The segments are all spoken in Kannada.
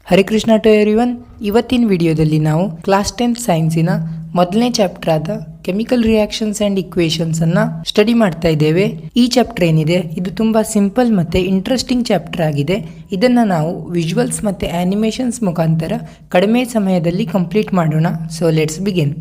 Hare Krishna to everyone. ಇವತ್ತಿನ ವಿಡಿಯೋದಲ್ಲಿ ನಾವು ಕ್ಲಾಸ್ 10th ಸೈನ್ಸಿನ ಮೊದಲನೇ ಚಾಪ್ಟರ್ ಆದ ಕೆಮಿಕಲ್ ರಿಯಾಕ್ಷನ್ಸ್ ಅಂಡ್ ಇಕ್ವೇಷನ್ಸ್ ಅನ್ನ ಸ್ಟಡಿ ಮಾಡ್ತಾ ಇದ್ದೇವೆ. ಈ ಚಾಪ್ಟರ್ ಏನಿದೆ ಇದು ತುಂಬಾ ಸಿಂಪಲ್ ಮತ್ತೆ ಇಂಟ್ರೆಸ್ಟಿಂಗ್ ಚಾಪ್ಟರ್ ಆಗಿದೆ. ಇದನ್ನ ನಾವು ವಿಜುವಲ್ಸ್ ಮತ್ತೆ ಆನಿಮೇಷನ್ಸ್ ಮುಖಾಂತರ ಕಡಿಮೆ ಸಮಯದಲ್ಲಿ ಕಂಪ್ಲೀಟ್ ಮಾಡೋಣ. So let's begin.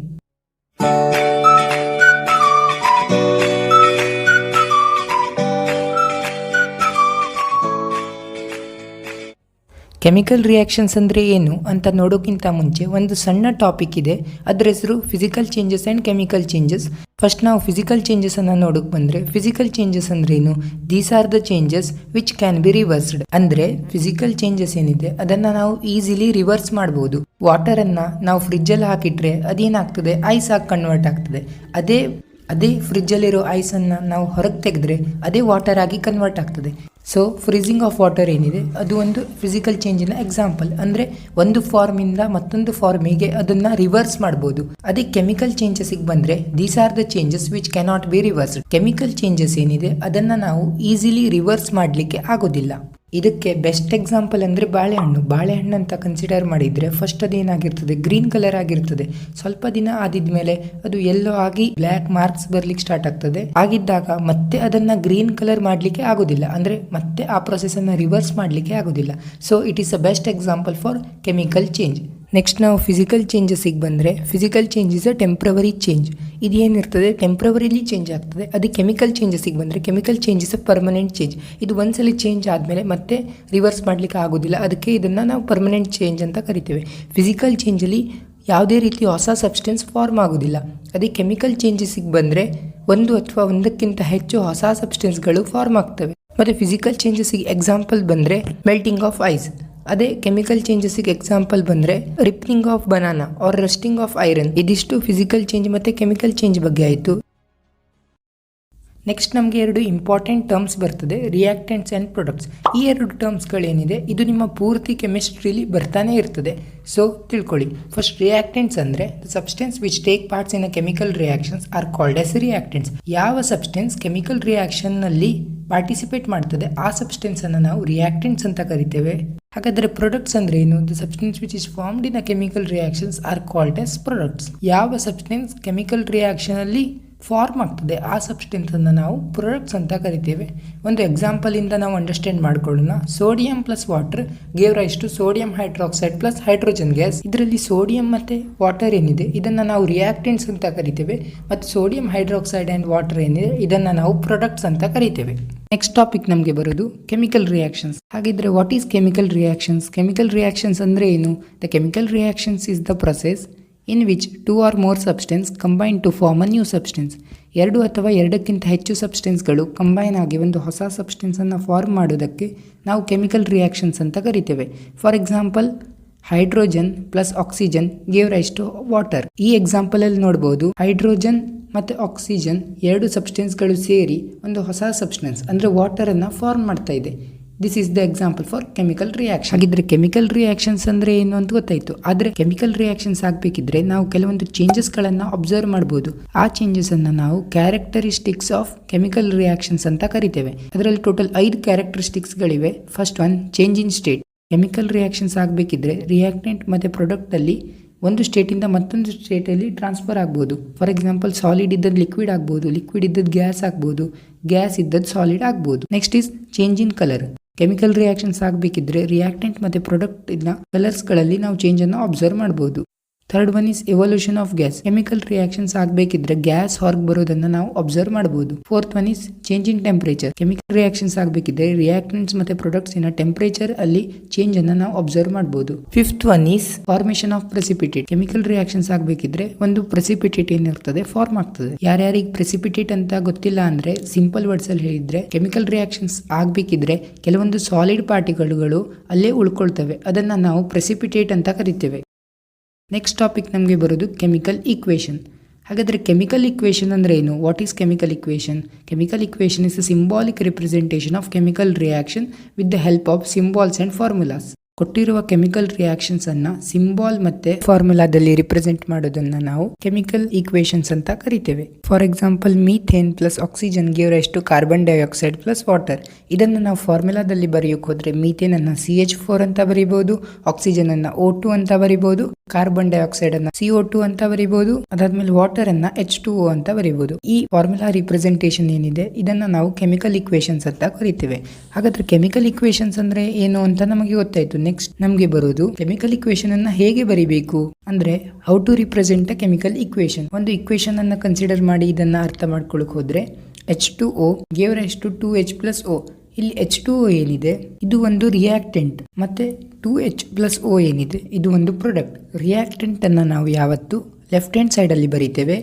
Chemical reactions ಅಂದರೆ ಏನು ಅಂತ ನೋಡೋಕ್ಕಿಂತ ಮುಂಚೆ ಒಂದು ಸಣ್ಣ ಟಾಪಿಕ್ ಇದೆ, ಅದರ ಹೆಸರು physical changes and chemical changes. First ನಾವು ಫಿಸಿಕಲ್ ಚೇಂಜಸ್ ಅನ್ನು ನೋಡೋಕೆ ಬಂದರೆ, ಫಿಸಿಕಲ್ ಚೇಂಜಸ್ ಅಂದ್ರೆ ಏನು? These are the changes which can be reversed. ಅಂದರೆ ಫಿಸಿಕಲ್ ಚೇಂಜಸ್ ಏನಿದೆ ಅದನ್ನು ನಾವು ಈಸಿಲಿ ರಿವರ್ಸ್ ಮಾಡ್ಬೋದು. ವಾಟರನ್ನು ನಾವು ಫ್ರಿಜ್ಜಲ್ಲಿ ಹಾಕಿಟ್ರೆ ಅದೇನಾಗ್ತದೆ, ಐಸ್ ಆಗಿ ಕನ್ವರ್ಟ್ ಆಗ್ತದೆ. ಅದೇ ಫ್ರಿಜ್ಜಲ್ಲಿರೋ ಐಸನ್ನು ನಾವು ಹೊರಗೆ ತೆಗೆದ್ರೆ ಅದೇ ವಾಟರ್ ಆಗಿ ಕನ್ವರ್ಟ್ ಆಗ್ತದೆ. ಸೊ ಫ್ರೀಸಿಂಗ್ ಆಫ್ ವಾಟರ್ ಏನಿದೆ ಅದು ಒಂದು ಫಿಸಿಕಲ್ ಚೇಂಜಿನ ಎಕ್ಸಾಂಪಲ್. ಅಂದರೆ ಒಂದು ಫಾರ್ಮಿಂದ ಮತ್ತೊಂದು ಫಾರ್ಮಿಗೆ ಅದನ್ನು ರಿವರ್ಸ್ ಮಾಡ್ಬೋದು. ಅದೇ ಕೆಮಿಕಲ್ ಚೇಂಜಸ್ಗೆ ಬಂದರೆ, these are the changes which cannot be reversed. Chemical changes ಏನಿದೆ ಅದನ್ನು ನಾವು ಈಸಿಲಿ ರಿವರ್ಸ್ ಮಾಡಲಿಕ್ಕೆ ಆಗೋದಿಲ್ಲ. ಇದಕ್ಕೆ ಬೆಸ್ಟ್ ಎಕ್ಸಾಂಪಲ್ ಅಂದರೆ ಬಾಳೆಹಣ್ಣು ಅಂತ ಕನ್ಸಿಡರ್ ಮಾಡಿದರೆ, ಫಸ್ಟ್ ಅದೇನಾಗಿರ್ತದೆ, ಗ್ರೀನ್ ಕಲರ್ ಆಗಿರ್ತದೆ. ಸ್ವಲ್ಪ ದಿನ ಆದಿದ್ಮೇಲೆ ಅದು ಎಲ್ಲೋ ಆಗಿ ಬ್ಲ್ಯಾಕ್ ಮಾರ್ಕ್ಸ್ ಬರ್ಲಿಕ್ಕೆ ಸ್ಟಾರ್ಟ್ ಆಗ್ತದೆ. ಆಗಿದ್ದಾಗ ಮತ್ತೆ ಅದನ್ನ ಗ್ರೀನ್ ಕಲರ್ ಮಾಡಲಿಕ್ಕೆ ಆಗೋದಿಲ್ಲ, ಅಂದರೆ ಮತ್ತೆ ಆ ಪ್ರೊಸೆಸ್ ಅನ್ನ ರಿವರ್ಸ್ ಮಾಡಲಿಕ್ಕೆ ಆಗೋದಿಲ್ಲ. So it is a best example for chemical change. Next ನಾವು ಫಿಸಿಕಲ್ ಚೇಂಜಸ್ಗೆ ಬಂದರೆ, physical change is a temporary change. ಇದೇನಿರ್ತದೆ ಟೆಂಪ್ರವರಿಲಿ ಚೇಂಜ್ ಆಗ್ತದೆ. ಅದೇ ಕೆಮಿಕಲ್ ಚೇಂಜಸ್ಗೆ ಬಂದರೆ, chemical change is a permanent change. ಇದು ಒಂದ್ಸಲಿ ಚೇಂಜ್ ಆದಮೇಲೆ ಮತ್ತೆ ರಿವರ್ಸ್ ಮಾಡಲಿಕ್ಕೆ ಆಗೋದಿಲ್ಲ. ಅದಕ್ಕೆ ಇದನ್ನು ನಾವು ಪರ್ಮನೆಂಟ್ ಚೇಂಜ್ ಅಂತ ಕರಿತೇವೆ. ಫಿಸಿಕಲ್ ಚೇಂಜಲ್ಲಿ ಯಾವುದೇ ರೀತಿ ಹೊಸ ಸಬ್ಸ್ಟೆನ್ಸ್ ಫಾರ್ಮ್ ಆಗೋದಿಲ್ಲ. ಅದೇ ಕೆಮಿಕಲ್ ಚೇಂಜಸ್ಗೆ ಬಂದರೆ ಒಂದು ಅಥವಾ ಒಂದಕ್ಕಿಂತ ಹೆಚ್ಚು ಹೊಸ ಸಬ್ಸ್ಟೆನ್ಸ್ಗಳು ಫಾರ್ಮ್ ಆಗ್ತವೆ. ಮತ್ತು ಫಿಸಿಕಲ್ ಚೇಂಜಸ್ಗೆ ಎಕ್ಸಾಂಪಲ್ ಬಂದರೆ ಮೆಲ್ಟಿಂಗ್ ಆಫ್ ಐಸ್. ಅದೇ ಕೆಮಿಕಲ್ ಚೇಂಜಸ್ಗೆ ಎಕ್ಸಾಂಪಲ್ ಬಂದರೆ ripening of banana or rusting of iron. ಇದಿಷ್ಟು ಫಿಸಿಕಲ್ ಚೇಂಜ್ ಮತ್ತು ಕೆಮಿಕಲ್ ಚೇಂಜ್ ಬಗ್ಗೆ ಆಯಿತು. ನೆಕ್ಸ್ಟ್ ನಮಗೆ ಎರಡು ಇಂಪಾರ್ಟೆಂಟ್ ಟರ್ಮ್ಸ್ ಬರ್ತದೆ, ರಿಯಾಕ್ಟೆಂಟ್ಸ್ ಆ್ಯಂಡ್ ಪ್ರೊಡಕ್ಟ್ಸ್. ಈ ಎರಡು ಟರ್ಮ್ಸ್ಗಳೇನಿದೆ ಇದು ನಿಮ್ಮ ಪೂರ್ತಿ ಕೆಮಿಸ್ಟ್ರಿಲಿ ಬರ್ತಾನೆ ಇರ್ತದೆ. ಸೊ ತಿಳ್ಕೊಳ್ಳಿ. ಫಸ್ಟ್ ರಿಯಾಕ್ಟೆಂಟ್ಸ್ ಅಂದರೆ the substance which take parts in a chemical reactions R called S reactants. ಯಾವ ಸಬ್ಸ್ಟೆನ್ಸ್ ಕೆಮಿಕಲ್ ರಿಯಾಕ್ಷನ್ನಲ್ಲಿ ಪಾರ್ಟಿಸಿಪೇಟ್ ಮಾಡ್ತದೆ ಆ ಸಬ್ಸ್ಟೆನ್ಸನ್ನು ನಾವು ರಿಯಾಕ್ಟೆಂಟ್ಸ್ ಅಂತ ಕರಿತೇವೆ. ಹಾಗಾದರೆ ಪ್ರೊಡಕ್ಟ್ಸ್ ಅಂದರೆ ಏನು? The substance which is formed in a chemical reactions R called S products. ಯಾವ ಸಬ್ಸ್ಟೆನ್ಸ್ ಕೆಮಿಕಲ್ ರಿಯಾಕ್ಷನಲ್ಲಿ ಫಾರ್ಮ್ ಆಗ್ತದೆ ಆ ಸಬ್ಸ್ಟೆನ್ಸನ್ನು ನಾವು ಪ್ರೊಡಕ್ಟ್ಸ್ ಅಂತ ಕರಿತೇವೆ. ಒಂದು ಎಕ್ಸಾಂಪಲಿಂದ ನಾವು ಅಂಡರ್ಸ್ಟ್ಯಾಂಡ್ ಮಾಡ್ಕೊಳ್ಳೋಣ. Sodium plus water gave rise to sodium hydroxide plus hydrogen gas. ಇದರಲ್ಲಿ ಸೋಡಿಯಂ ಮತ್ತು ವಾಟರ್ ಏನಿದೆ ಇದನ್ನು ನಾವು ರಿಯಾಕ್ಟೆಂಟ್ಸ್ ಅಂತ ಕರಿತೇವೆ, ಮತ್ತು ಸೋಡಿಯಂ ಹೈಡ್ರಾಕ್ಸೈಡ್ ಆ್ಯಂಡ್ ವಾಟರ್ ಏನಿದೆ ಇದನ್ನು ನಾವು ಪ್ರೊಡಕ್ಟ್ಸ್ ಅಂತ ಕರಿತೇವೆ. ನೆಕ್ಸ್ಟ್ ಟಾಪಿಕ್ ನಮಗೆ ಬರೋದು ಕೆಮಿಕಲ್ ರಿಯಾಕ್ಷನ್ಸ್. ಹಾಗಿದ್ರೆ what is chemical reactions? Chemical reactions ಅಂದರೆ ಏನು? The chemical reactions is the process in which two or more substance combine to form a new substance. ಎರಡು ಅಥವಾ ಎರಡಕ್ಕಿಂತ ಹೆಚ್ಚು ಸಬ್ಸ್ಟೆನ್ಸ್ಗಳು ಕಂಬೈನ್ ಆಗಿ ಒಂದು ಹೊಸ ಸಬ್ಸ್ಟೆನ್ಸನ್ನು ಫಾರ್ಮ್ ಮಾಡೋದಕ್ಕೆ ನಾವು ಕೆಮಿಕಲ್ ರಿಯಾಕ್ಷನ್ಸ್ ಅಂತ ಕರಿತೇವೆ. For example, hydrogen plus oxygen gave rise to water. ಈ ಎಕ್ಸಾಂಪಲಲ್ಲಿ ನೋಡ್ಬೋದು, ಹೈಡ್ರೋಜನ್ ಮತ್ತು ಆಕ್ಸಿಜನ್ ಎರಡು ಸಬ್ಸ್ಟೆನ್ಸ್ಗಳು ಸೇರಿ ಒಂದು ಹೊಸ ಸಬ್ಸ್ಟೆನ್ಸ್ ಅಂದರೆ ವಾಟರನ್ನು ಫಾರ್ಮ್ ಮಾಡ್ತಾ ಇದೆ. This is the example for chemical reaction. ಹಾಗಿದ್ರೆ ಕೆಮಿಕಲ್ ರಿಯಾಕ್ಷನ್ಸ್ ಅಂದರೆ ಏನು ಅಂತ ಗೊತ್ತಾಯಿತು. ಆದರೆ ಕೆಮಿಕಲ್ ರಿಯಾಕ್ಷನ್ಸ್ ಆಗಬೇಕಿದ್ರೆ ನಾವು ಕೆಲವೊಂದು ಚೇಂಜಸ್ಗಳನ್ನು ಅಬ್ಸರ್ವ್ ಮಾಡ್ಬೋದು. ಆ ಚೇಂಜಸನ್ನು ನಾವು ಕ್ಯಾರೆಕ್ಟರಿಸ್ಟಿಕ್ಸ್ ಆಫ್ ಕೆಮಿಕಲ್ ರಿಯಾಕ್ಷನ್ಸ್ ಅಂತ ಕರಿತೇವೆ. ಅದರಲ್ಲಿ ಟೋಟಲ್ 5 ಕ್ಯಾರೆಕ್ಟರಿಸ್ಟಿಕ್ಸ್ಗಳಿವೆ. First one, change in state. Chemical reactions ಆಗಬೇಕಿದ್ರೆ ರಿಯಾಕ್ಟೆಂಟ್ ಮತ್ತು ಪ್ರಾಡಕ್ಟಲ್ಲಿ ಒಂದು ಸ್ಟೇಟಿಂದ ಮತ್ತೊಂದು ಸ್ಟೇಟಲ್ಲಿ ಟ್ರಾನ್ಸ್ಫರ್ ಆಗ್ಬೋದು. ಫಾರ್ ಎಕ್ಸಾಂಪಲ್, ಸಾಲಿಡ್ ಇದ್ದದ್ದು ಲಿಕ್ವಿಡ್ ಆಗ್ಬೋದು, ಲಿಕ್ವಿಡ್ ಇದ್ದದ್ದು ಗ್ಯಾಸ್ ಆಗ್ಬೋದು, ಗ್ಯಾಸ್ ಇದ್ದದ್ದು ಸಾಲಿಡ್ ಆಗ್ಬೋದು. Next is change in colour. Chemical reactions ಆಗಬೇಕಿದ್ರೆ ರಿಯಾಕ್ಟೆಂಟ್ ಮತ್ತು ಪ್ರಾಡಕ್ಟ್ ಇದ್ದ ಕಲರ್ಸ್ಗಳಲ್ಲಿ ನಾವು ಚೇಂಜನ್ನು ಅಬ್ಸರ್ವ್ ಮಾಡ್ಬೋದು. Third one is evolution of gas. Chemical reactions ಆಗಬೇಕಿದ್ರೆ ಗ್ಯಾಸ್ ಹೊರಗೆ ಬರೋದನ್ನು ನಾವು ಅಬ್ಸರ್ವ್ ಮಾಡಬಹುದು. Fourth one is change in temperature. Chemical reactions ಆಗಬೇಕಿದ್ರೆ ರಿಯಾಕ್ಟೆಂಟ್ಸ್ ಮತ್ತು ಪ್ರೊಡಕ್ಟ್ಸ್ ಇನ ಟೆಂಪರೇಚರ್ ಅಲ್ಲಿ ಚೇಂಜ್ ಅನ್ನು ನಾವು ಅಬ್ಸರ್ವ್ ಮಾಡಬಹುದು. Fifth one is formation of precipitate. Chemical reactions ಆಗಬೇಕಿದ್ರೆ ಒಂದು ಪ್ರೆಸಿಪಿಟೇಟ್ ಏನಿರ್ತದೆ ಫಾರ್ಮ್ ಆಗ್ತದೆ. ಯಾರ್ಯಾರಿಗೆ ಪ್ರೆಸಿಪಿಟೇಟ್ ಅಂತ ಗೊತ್ತಿಲ್ಲ ಅಂದ್ರೆ ಸಿಂಪಲ್ ವರ್ಡ್ಸ್ ಅಲ್ಲಿ ಹೇಳಿದ್ರೆ, ಕೆಮಿಕಲ್ ರಿಯಾಕ್ಷನ್ಸ್ ಆಗಬೇಕಿದ್ರೆ ಕೆಲವೊಂದು ಸಾಲಿಡ್ ಪಾರ್ಟಿಕಲ್ಗಳು ಅಲ್ಲೇ ಉಳ್ಕೊಳ್ತವೆ, ಅದನ್ನ ನಾವು ಪ್ರೆಸಿಪಿಟೇಟ್ ಅಂತ ಕರಿತೇವೆ. ನೆಕ್ಸ್ಟ್ ಟಾಪಿಕ್ ನಮಗೆ ಬರೋದು ಕೆಮಿಕಲ್ ಈಕ್ವೇಷನ್. ಹಾಗಾದರೆ ಕೆಮಿಕಲ್ ಈಕ್ವೇಷನ್ ಅಂದರೆ ಏನು? What is chemical equation? Chemical equation is a symbolic representation of chemical reaction with the help of symbols and formulas. ಕೊಟ್ಟಿರುವ ಕೆಮಿಕಲ್ ರಿಯಾಕ್ಷನ್ಸ್ ಅನ್ನ ಸಿಂಬಾಲ್ ಮತ್ತೆ ಫಾರ್ಮುಲಾದಲ್ಲಿ ರಿಪ್ರೆಸೆಂಟ್ ಮಾಡೋದನ್ನ ನಾವು ಕೆಮಿಕಲ್ ಈಕ್ವೇಶನ್ಸ್ ಅಂತ ಕರಿತೇವೆ. For example methane plus oxygen give rise to carbon dioxide plus water. ಇದನ್ನು ನಾವು ಫಾರ್ಮುಲಾದಲ್ಲಿ ಬರೆಯೋಕೆ ಹೋದ್ರೆ ಮೀಥೇನ್ ಅನ್ನ CH4 ಅಂತ ಬರೀಬಹುದು, ಆಕ್ಸಿಜನ್ ಅನ್ನ O2 ಅಂತ ಬರೀಬಹುದು, ಕಾರ್ಬನ್ ಡೈಆಕ್ಸೈಡ್ ಅನ್ನ CO2 ಅಂತ ಬರೀಬಹುದು, ಅದಾದ್ಮೇಲೆ ವಾಟರ್ ಅನ್ನ H2O ಅಂತ ಬರೀಬಹುದು. ಈ ಫಾರ್ಮುಲಾ ರಿಪ್ರೆಸೆಂಟೇಷನ್ ಏನಿದೆ ಇದನ್ನ ನಾವು ಕೆಮಿಕಲ್ ಈಕ್ವೇಶನ್ಸ್ ಅಂತ ಕರಿತೇವೆ. ಹಾಗಾದ್ರೆ ಕೆಮಿಕಲ್ ಈಕ್ವೇಶನ್ಸ್ ಅಂದ್ರೆ ಏನು ಅಂತ ನಮಗೆ ಗೊತ್ತಾಯ್ತು. ನೆಕ್ಸ್ಟ್ ನಮಗೆ ಬರೋದು ಕೆಮಿಕಲ್ ಇಕ್ವೇಶನ್ ಅನ್ನ ಹೇಗೆ ಬರಿಬೇಕು ಅಂದ್ರೆ how to represent a chemical equation. ಒಂದು ಇಕ್ವೇಶನ್ ಅನ್ನ ಕನ್ಸಿಡರ್ ಮಾಡಿ ಇದನ್ನ ಅರ್ಥ ಮಾಡ್ಕೊಳ್ಳೋಕೆ ಹೋದ್ರೆ H2O gave rise to 2H plus O. ಇಲ್ಲಿ H2O ಏನಿದೆ ಇದು ಒಂದು ರಿಯಾಕ್ಟೆಂಟ್, ಮತ್ತೆ 2H plus O ಏನಿದೆ ಇದು ಒಂದು ಪ್ರಾಡಕ್ಟ್. ರಿಯಾಕ್ಟೆಂಟ್ ಅನ್ನ ನಾವು ಯಾವತ್ತು ಲೆಫ್ಟ್ ಹ್ಯಾಂಡ್ ಸೈಡ್ ಅಲ್ಲಿ ಬರೀತೇವೆ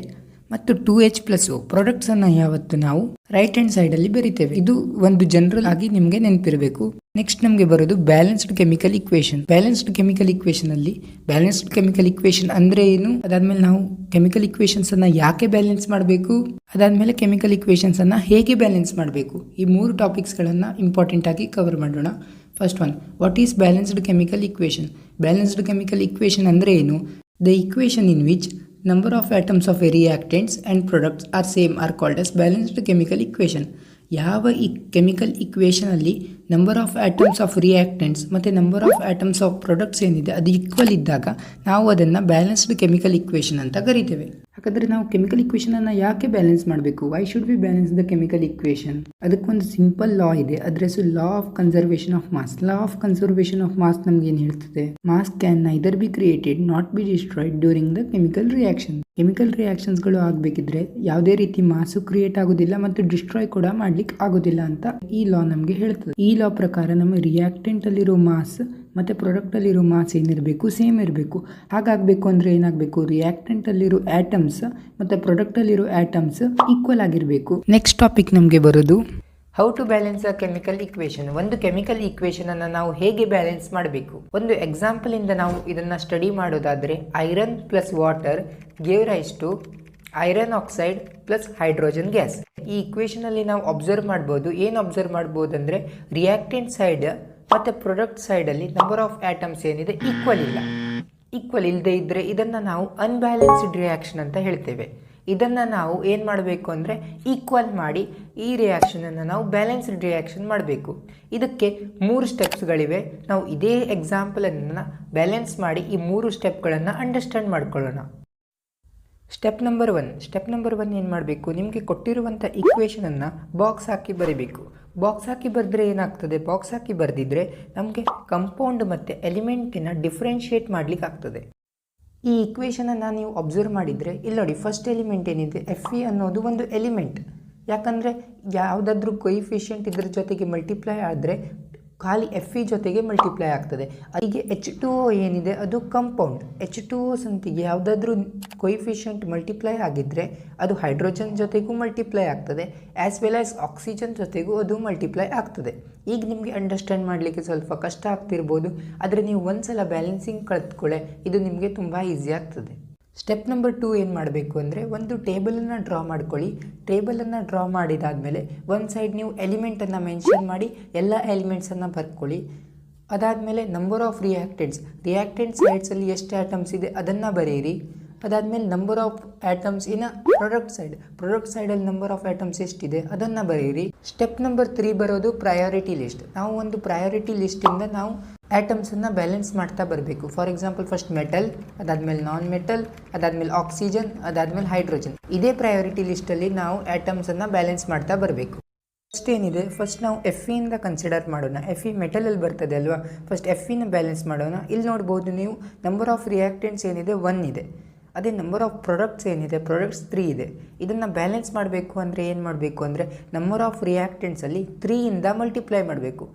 ಮತ್ತು 2H plus O ಪ್ರಾಡಕ್ಟ್ಸ್ ಅನ್ನ ಯಾವತ್ತು ನಾವು ರೈಟ್ ಹ್ಯಾಂಡ್ ಸೈಡ್ ಅಲ್ಲಿ ಬರೀತೇವೆ. ಇದು ಒಂದು ಜನರಲ್ ಆಗಿ ನಿಮ್ಗೆ ನೆನಪಿರಬೇಕು. ನೆಕ್ಸ್ಟ್ ನಮಗೆ ಬರೋದು balanced chemical equation. Balanced chemical equation ಅಲ್ಲಿ ಬ್ಯಾಲೆನ್ಸ್ಡ್ ಕೆಮಿಕಲ್ ಇಕ್ವೇಶನ್ ಅಂದ್ರೆ ಏನು, ಅದಾದ್ಮೇಲೆ ನಾವು ಕೆಮಿಕಲ್ ಇಕ್ವೇಶನ್ಸ್ ಅನ್ನ ಯಾಕೆ ಬ್ಯಾಲೆನ್ಸ್ ಮಾಡಬೇಕು, ಅದಾದ್ಮೇಲೆ ಕೆಮಿಕಲ್ ಇಕ್ವೇಶನ್ಸ್ ಅನ್ನ ಹೇಗೆ ಬ್ಯಾಲೆನ್ಸ್ ಮಾಡಬೇಕು, ಈ ಮೂರು ಟಾಪಿಕ್ಸ್ ಗಳನ್ನ ಇಂಪಾರ್ಟೆಂಟ್ ಆಗಿ ಕವರ್ ಮಾಡೋಣ. First one, what is balanced chemical equation. Balanced chemical equation ಅಂದ್ರೆ ಏನು? The equation in which number of atoms of a reactants and products are same are called as balanced chemical equation. ಯಾವ ಈ ಕೆಮಿಕಲ್ ಇಕ್ವೇಶನ್ ಅಲ್ಲಿ number of atoms of reactants ಮತ್ತೆ number of atoms of products ಏನಿದೆ ಅದು ಈಕ್ವಲ್ ಇದ್ದಾಗ ನಾವು ಅದನ್ನ ಬ್ಯಾಲೆನ್ಸ್ಡ್ ಕೆಮಿಕಲ್ ಇಕ್ವೇಶನ್ ಅಂತ ಕರಿತೇವೆ. ಹಾಗಾದ್ರೆ ನಾವು ಕೆಮಿಕಲ್ ಇಕ್ವೇಶನ್ ಅನ್ನ ಯಾಕೆ ಬ್ಯಾಲೆನ್ಸ್ ಮಾಡಬೇಕು? Why should we balance the chemical equation? ಅದಕ್ಕೊಂದು ಸಿಂಪಲ್ ಲಾ ಇದೆ, ಅದ್ರ ಹೆಸರು law of conservation of mass. Law of conservation of mass ನಮ್ಗೆ ಏನ್ ಹೇಳ್ತದೆ? Mass can neither be created not be destroyed during the chemical reaction. Chemical ರಿಯಾಕ್ಷನ್ಸ್ಗಳು ಆಗಬೇಕಿದ್ರೆ ಯಾವುದೇ ರೀತಿ ಮಾಸು ಕ್ರಿಯೇಟ್ ಆಗೋದಿಲ್ಲ ಮತ್ತು ಡಿಸ್ಟ್ರಾಯ್ ಕೂಡ ಮಾಡ್ಲಿಕ್ಕೆ ಆಗೋದಿಲ್ಲ ಅಂತ ಈ ಲಾ ನಮಗೆ ಹೇಳ್ತದೆ. ಈ ಲಾ ಪ್ರಕಾರ ನಮ್ಮ ರಿಯಾಕ್ಟೆಂಟ್ ಅಲ್ಲಿರೋ ಮಾಸ್ ಮತ್ತೆ ಪ್ರಾಡಕ್ಟ್ ಅಲ್ಲಿರೋ ಮಾಸ್ ಏನಿರಬೇಕು ಸೇಮ್ ಇರಬೇಕು. ಹಾಗಾಗಬೇಕು ಅಂದ್ರೆ ಏನಾಗಬೇಕು? ರಿಯಾಕ್ಟೆಂಟ್ ಅಲ್ಲಿರೋ ಆಟಮ್ಸ್ ಮತ್ತೆ ಪ್ರಾಡಕ್ಟ್ ಅಲ್ಲಿರೋ ಆಟಮ್ಸ್ ಈಕ್ವಲ್ ಆಗಿರಬೇಕು. ನೆಕ್ಸ್ಟ್ ಟಾಪಿಕ್ ನಮಗೆ ಬರೋದು how to balance a chemical equation. ಒಂದು ಕೆಮಿಕಲ್ ಇಕ್ವೇಶನ್ ಅನ್ನು ನಾವು ಹೇಗೆ ಬ್ಯಾಲೆನ್ಸ್ ಮಾಡಬೇಕು? ಒಂದು ಎಕ್ಸಾಂಪಲ್ ಇಂದ ನಾವು ಇದನ್ನ ಸ್ಟಡಿ ಮಾಡೋದಾದ್ರೆ iron plus water gave rise to iron oxide plus hydrogen gas. ಈ ಇಕ್ವೇಶನ್ ಅಲ್ಲಿ ನಾವು ಅಬ್ಸರ್ವ್ ಮಾಡ್ಬೋದು. ಏನು ಅಬ್ಸರ್ವ್ ಮಾಡ್ಬೋದು ಅಂದ್ರೆ ರಿಯಾಕ್ಟೆಂಟ್ ಸೈಡ್ ಮತ್ತೆ ಪ್ರೊಡಕ್ಟ್ ಸೈಡ್ ಅಲ್ಲಿ ನಂಬರ್ ಆಫ್ ಆಟಮ್ಸ್ ಏನಿದೆ ಈಕ್ವಲ್ ಇಲ್ಲ. ಈಕ್ವಲ್ ಇಲ್ಲದೆ ಇದ್ರೆ ಇದನ್ನ ನಾವು ಅನ್ಬ್ಯಾಲೆನ್ಸ್ಡ್ ರಿಯಾಕ್ಷನ್ ಅಂತ ಹೇಳ್ತೇವೆ. ಇದನ್ನ ನಾವು ಏನು ಮಾಡಬೇಕು ಅಂದರೆ ಈಕ್ವಲ್ ಮಾಡಿ ಈ ರಿಯಾಕ್ಷನನ್ನು ನಾವು ಬ್ಯಾಲೆನ್ಸ್ಡ್ ರಿಯಾಕ್ಷನ್ ಮಾಡಬೇಕು. ಇದಕ್ಕೆ 3 ಸ್ಟೆಪ್ಸ್ಗಳಿವೆ. ನಾವು ಇದೇ ಎಕ್ಸಾಂಪಲನ್ನು ಬ್ಯಾಲೆನ್ಸ್ ಮಾಡಿ ಈ 3 ಸ್ಟೆಪ್ಗಳನ್ನು ಅಂಡರ್ಸ್ಟ್ಯಾಂಡ್ ಮಾಡ್ಕೊಳ್ಳೋಣ. ಸ್ಟೆಪ್ ನಂಬರ್ ಒನ್ ಏನು ಮಾಡಬೇಕು? ನಿಮಗೆ ಕೊಟ್ಟಿರುವಂಥ ಇಕ್ವೇಷನನ್ನು ಬಾಕ್ಸ್ ಹಾಕಿ ಬರೀಬೇಕು. ಬಾಕ್ಸ್ ಹಾಕಿ ಬರೆದ್ರೆ ಏನಾಗ್ತದೆ? ಬಾಕ್ಸ್ ಹಾಕಿ ಬರೆದಿದ್ರೆ ನಮಗೆ ಕಂಪೌಂಡ್ ಮತ್ತು ಎಲಿಮೆಂಟಿನ ಡಿಫ್ರೆನ್ಷಿಯೇಟ್ ಮಾಡ್ಲಿಕ್ಕೆ ಆಗ್ತದೆ. ಈ ಇಕ್ವೇಷನನ್ನು ನೀವು ಅಬ್ಸರ್ವ್ ಮಾಡಿದರೆ ಇಲ್ಲಿ ನೋಡಿ, ಫಸ್ಟ್ ಎಲಿಮೆಂಟ್ ಏನಿದೆ Fe ಅನ್ನೋದು ಒಂದು ಎಲಿಮೆಂಟ್. ಯಾಕಂದರೆ ಯಾವುದಾದ್ರೂ ಕೊಯಿಫಿಷಿಯಂಟ್ ಇದ್ರ ಜೊತೆಗೆ ಮಲ್ಟಿಪ್ಲೈ ಆದರೆ ಖಾಲಿ Fe ಜೊತೆಗೆ ಮಲ್ಟಿಪ್ಲೈ ಆಗ್ತದೆ. ಹೀಗೆ H2O ಏನಿದೆ ಅದು ಕಂಪೌಂಡ್. H2O ಸಂತಿಗೆ ಯಾವುದಾದ್ರೂ ಕೊಯಿಫಿಷಿಯಂಟ್ ಮಲ್ಟಿಪ್ಲೈ ಆಗಿದ್ದರೆ ಅದು ಹೈಡ್ರೋಜನ್ ಜೊತೆಗೂ ಮಲ್ಟಿಪ್ಲೈ ಆಗ್ತದೆ, ಆ್ಯಸ್ ವೆಲ್ ಆಸ್ ಆಕ್ಸಿಜನ್ ಜೊತೆಗೂ ಅದು ಮಲ್ಟಿಪ್ಲೈ ಆಗ್ತದೆ. ಈಗ ನಿಮಗೆ ಅಂಡರ್ಸ್ಟ್ಯಾಂಡ್ ಮಾಡಲಿಕ್ಕೆ ಸ್ವಲ್ಪ ಕಷ್ಟ ಆಗ್ತಿರ್ಬೋದು, ಆದರೆ ನೀವು ಒಂದ್ಸಲ ಬ್ಯಾಲೆನ್ಸಿಂಗ್ ಕಲಿತ್ಕೊಳ್ಳೆ ಇದು ನಿಮಗೆ ತುಂಬ ಈಸಿ ಆಗ್ತದೆ. ಸ್ಟೆಪ್ ನಂಬರ್ 2 ಏನು ಮಾಡಬೇಕು ಅಂದರೆ ಒಂದು ಟೇಬಲನ್ನು ಡ್ರಾ ಮಾಡ್ಕೊಳ್ಳಿ. ಟೇಬಲನ್ನು ಡ್ರಾ ಮಾಡಿದಾದಮೇಲೆ ಒಂದು ಸೈಡ್ ನೀವು ಎಲಿಮೆಂಟನ್ನು ಮೆನ್ಷನ್ ಮಾಡಿ ಎಲ್ಲ ಎಲಿಮೆಂಟ್ಸನ್ನು ಬರ್ಕೊಳ್ಳಿ. ಅದಾದಮೇಲೆ ನಂಬರ್ ಆಫ್ ರಿಯಾಕ್ಟೆಂಟ್ ಸೈಡ್ಸಲ್ಲಿ ಎಷ್ಟು ಆಟಮ್ಸ್ ಇದೆ ಅದನ್ನು ಬರೆಯಿರಿ. ಅದಾದಮೇಲೆ number of atoms in product ಸೈಡಲ್ಲಿ ನಂಬರ್ ಆಫ್ ಆಟಮ್ಸ್ ಎಷ್ಟಿದೆ ಅದನ್ನು ಬರೆಯಿರಿ. ಸ್ಟೆಪ್ ನಂಬರ್ 3 ಬರೋದು ಪ್ರಯಾರಿಟಿ ಲಿಸ್ಟ್. ನಾವು ಒಂದು ಪ್ರಯಾರಿಟಿ ಲಿಸ್ಟಿಂದ ನಾವು ಆಟಮ್ಸನ್ನು ಬ್ಯಾಲೆನ್ಸ್ ಮಾಡ್ತಾ ಬರಬೇಕು. ಫಾರ್ ಎಕ್ಸಾಂಪಲ್ ಫಸ್ಟ್ ಮೆಟಲ್, ಅದಾದಮೇಲೆ ನಾನ್ ಮೆಟಲ್, ಅದಾದಮೇಲೆ ಆಕ್ಸಿಜನ್, ಅದಾದಮೇಲೆ ಹೈಡ್ರೋಜನ್. ಇದೇ ಪ್ರಯಾರಿಟಿ ಲಿಸ್ಟಲ್ಲಿ ನಾವು ಆಟಮ್ಸನ್ನು ಬ್ಯಾಲೆನ್ಸ್ ಮಾಡ್ತಾ ಬರಬೇಕು. ಫಸ್ಟ್ ಏನಿದೆ, ಫಸ್ಟ್ ನಾವು Feಯಿಂದ ಕನ್ಸಿಡರ್ ಮಾಡೋಣ. Fe ಮೆಟಲಲ್ಲಿ ಬರ್ತದೆ ಅಲ್ವಾ, ಫಸ್ಟ್ Feನ ಬ್ಯಾಲೆನ್ಸ್ ಮಾಡೋಣ. ಇಲ್ಲಿ ನೋಡ್ಬೋದು ನೀವು ನಂಬರ್ ಆಫ್ ರಿಯಾಕ್ಟೆಂಟ್ಸ್ ಏನಿದೆ 1 ಇದೆ. ಅದೇ ನಂಬರ್ ಆಫ್ ಪ್ರಾಡಕ್ಟ್ಸ್ ಏನಿದೆ ಪ್ರಾಡಕ್ಟ್ಸ್ 3 ಇದೆ. ಇದನ್ನು ಬ್ಯಾಲೆನ್ಸ್ ಮಾಡಬೇಕು ಅಂದರೆ ಏನು ಮಾಡಬೇಕು ಅಂದರೆ ನಂಬರ್ ಆಫ್ ರಿಯಾಕ್ಟೆಂಟ್ಸಲ್ಲಿ 3ಇಂದ ಮಲ್ಟಿಪ್ಲೈ ಮಾಡಬೇಕು.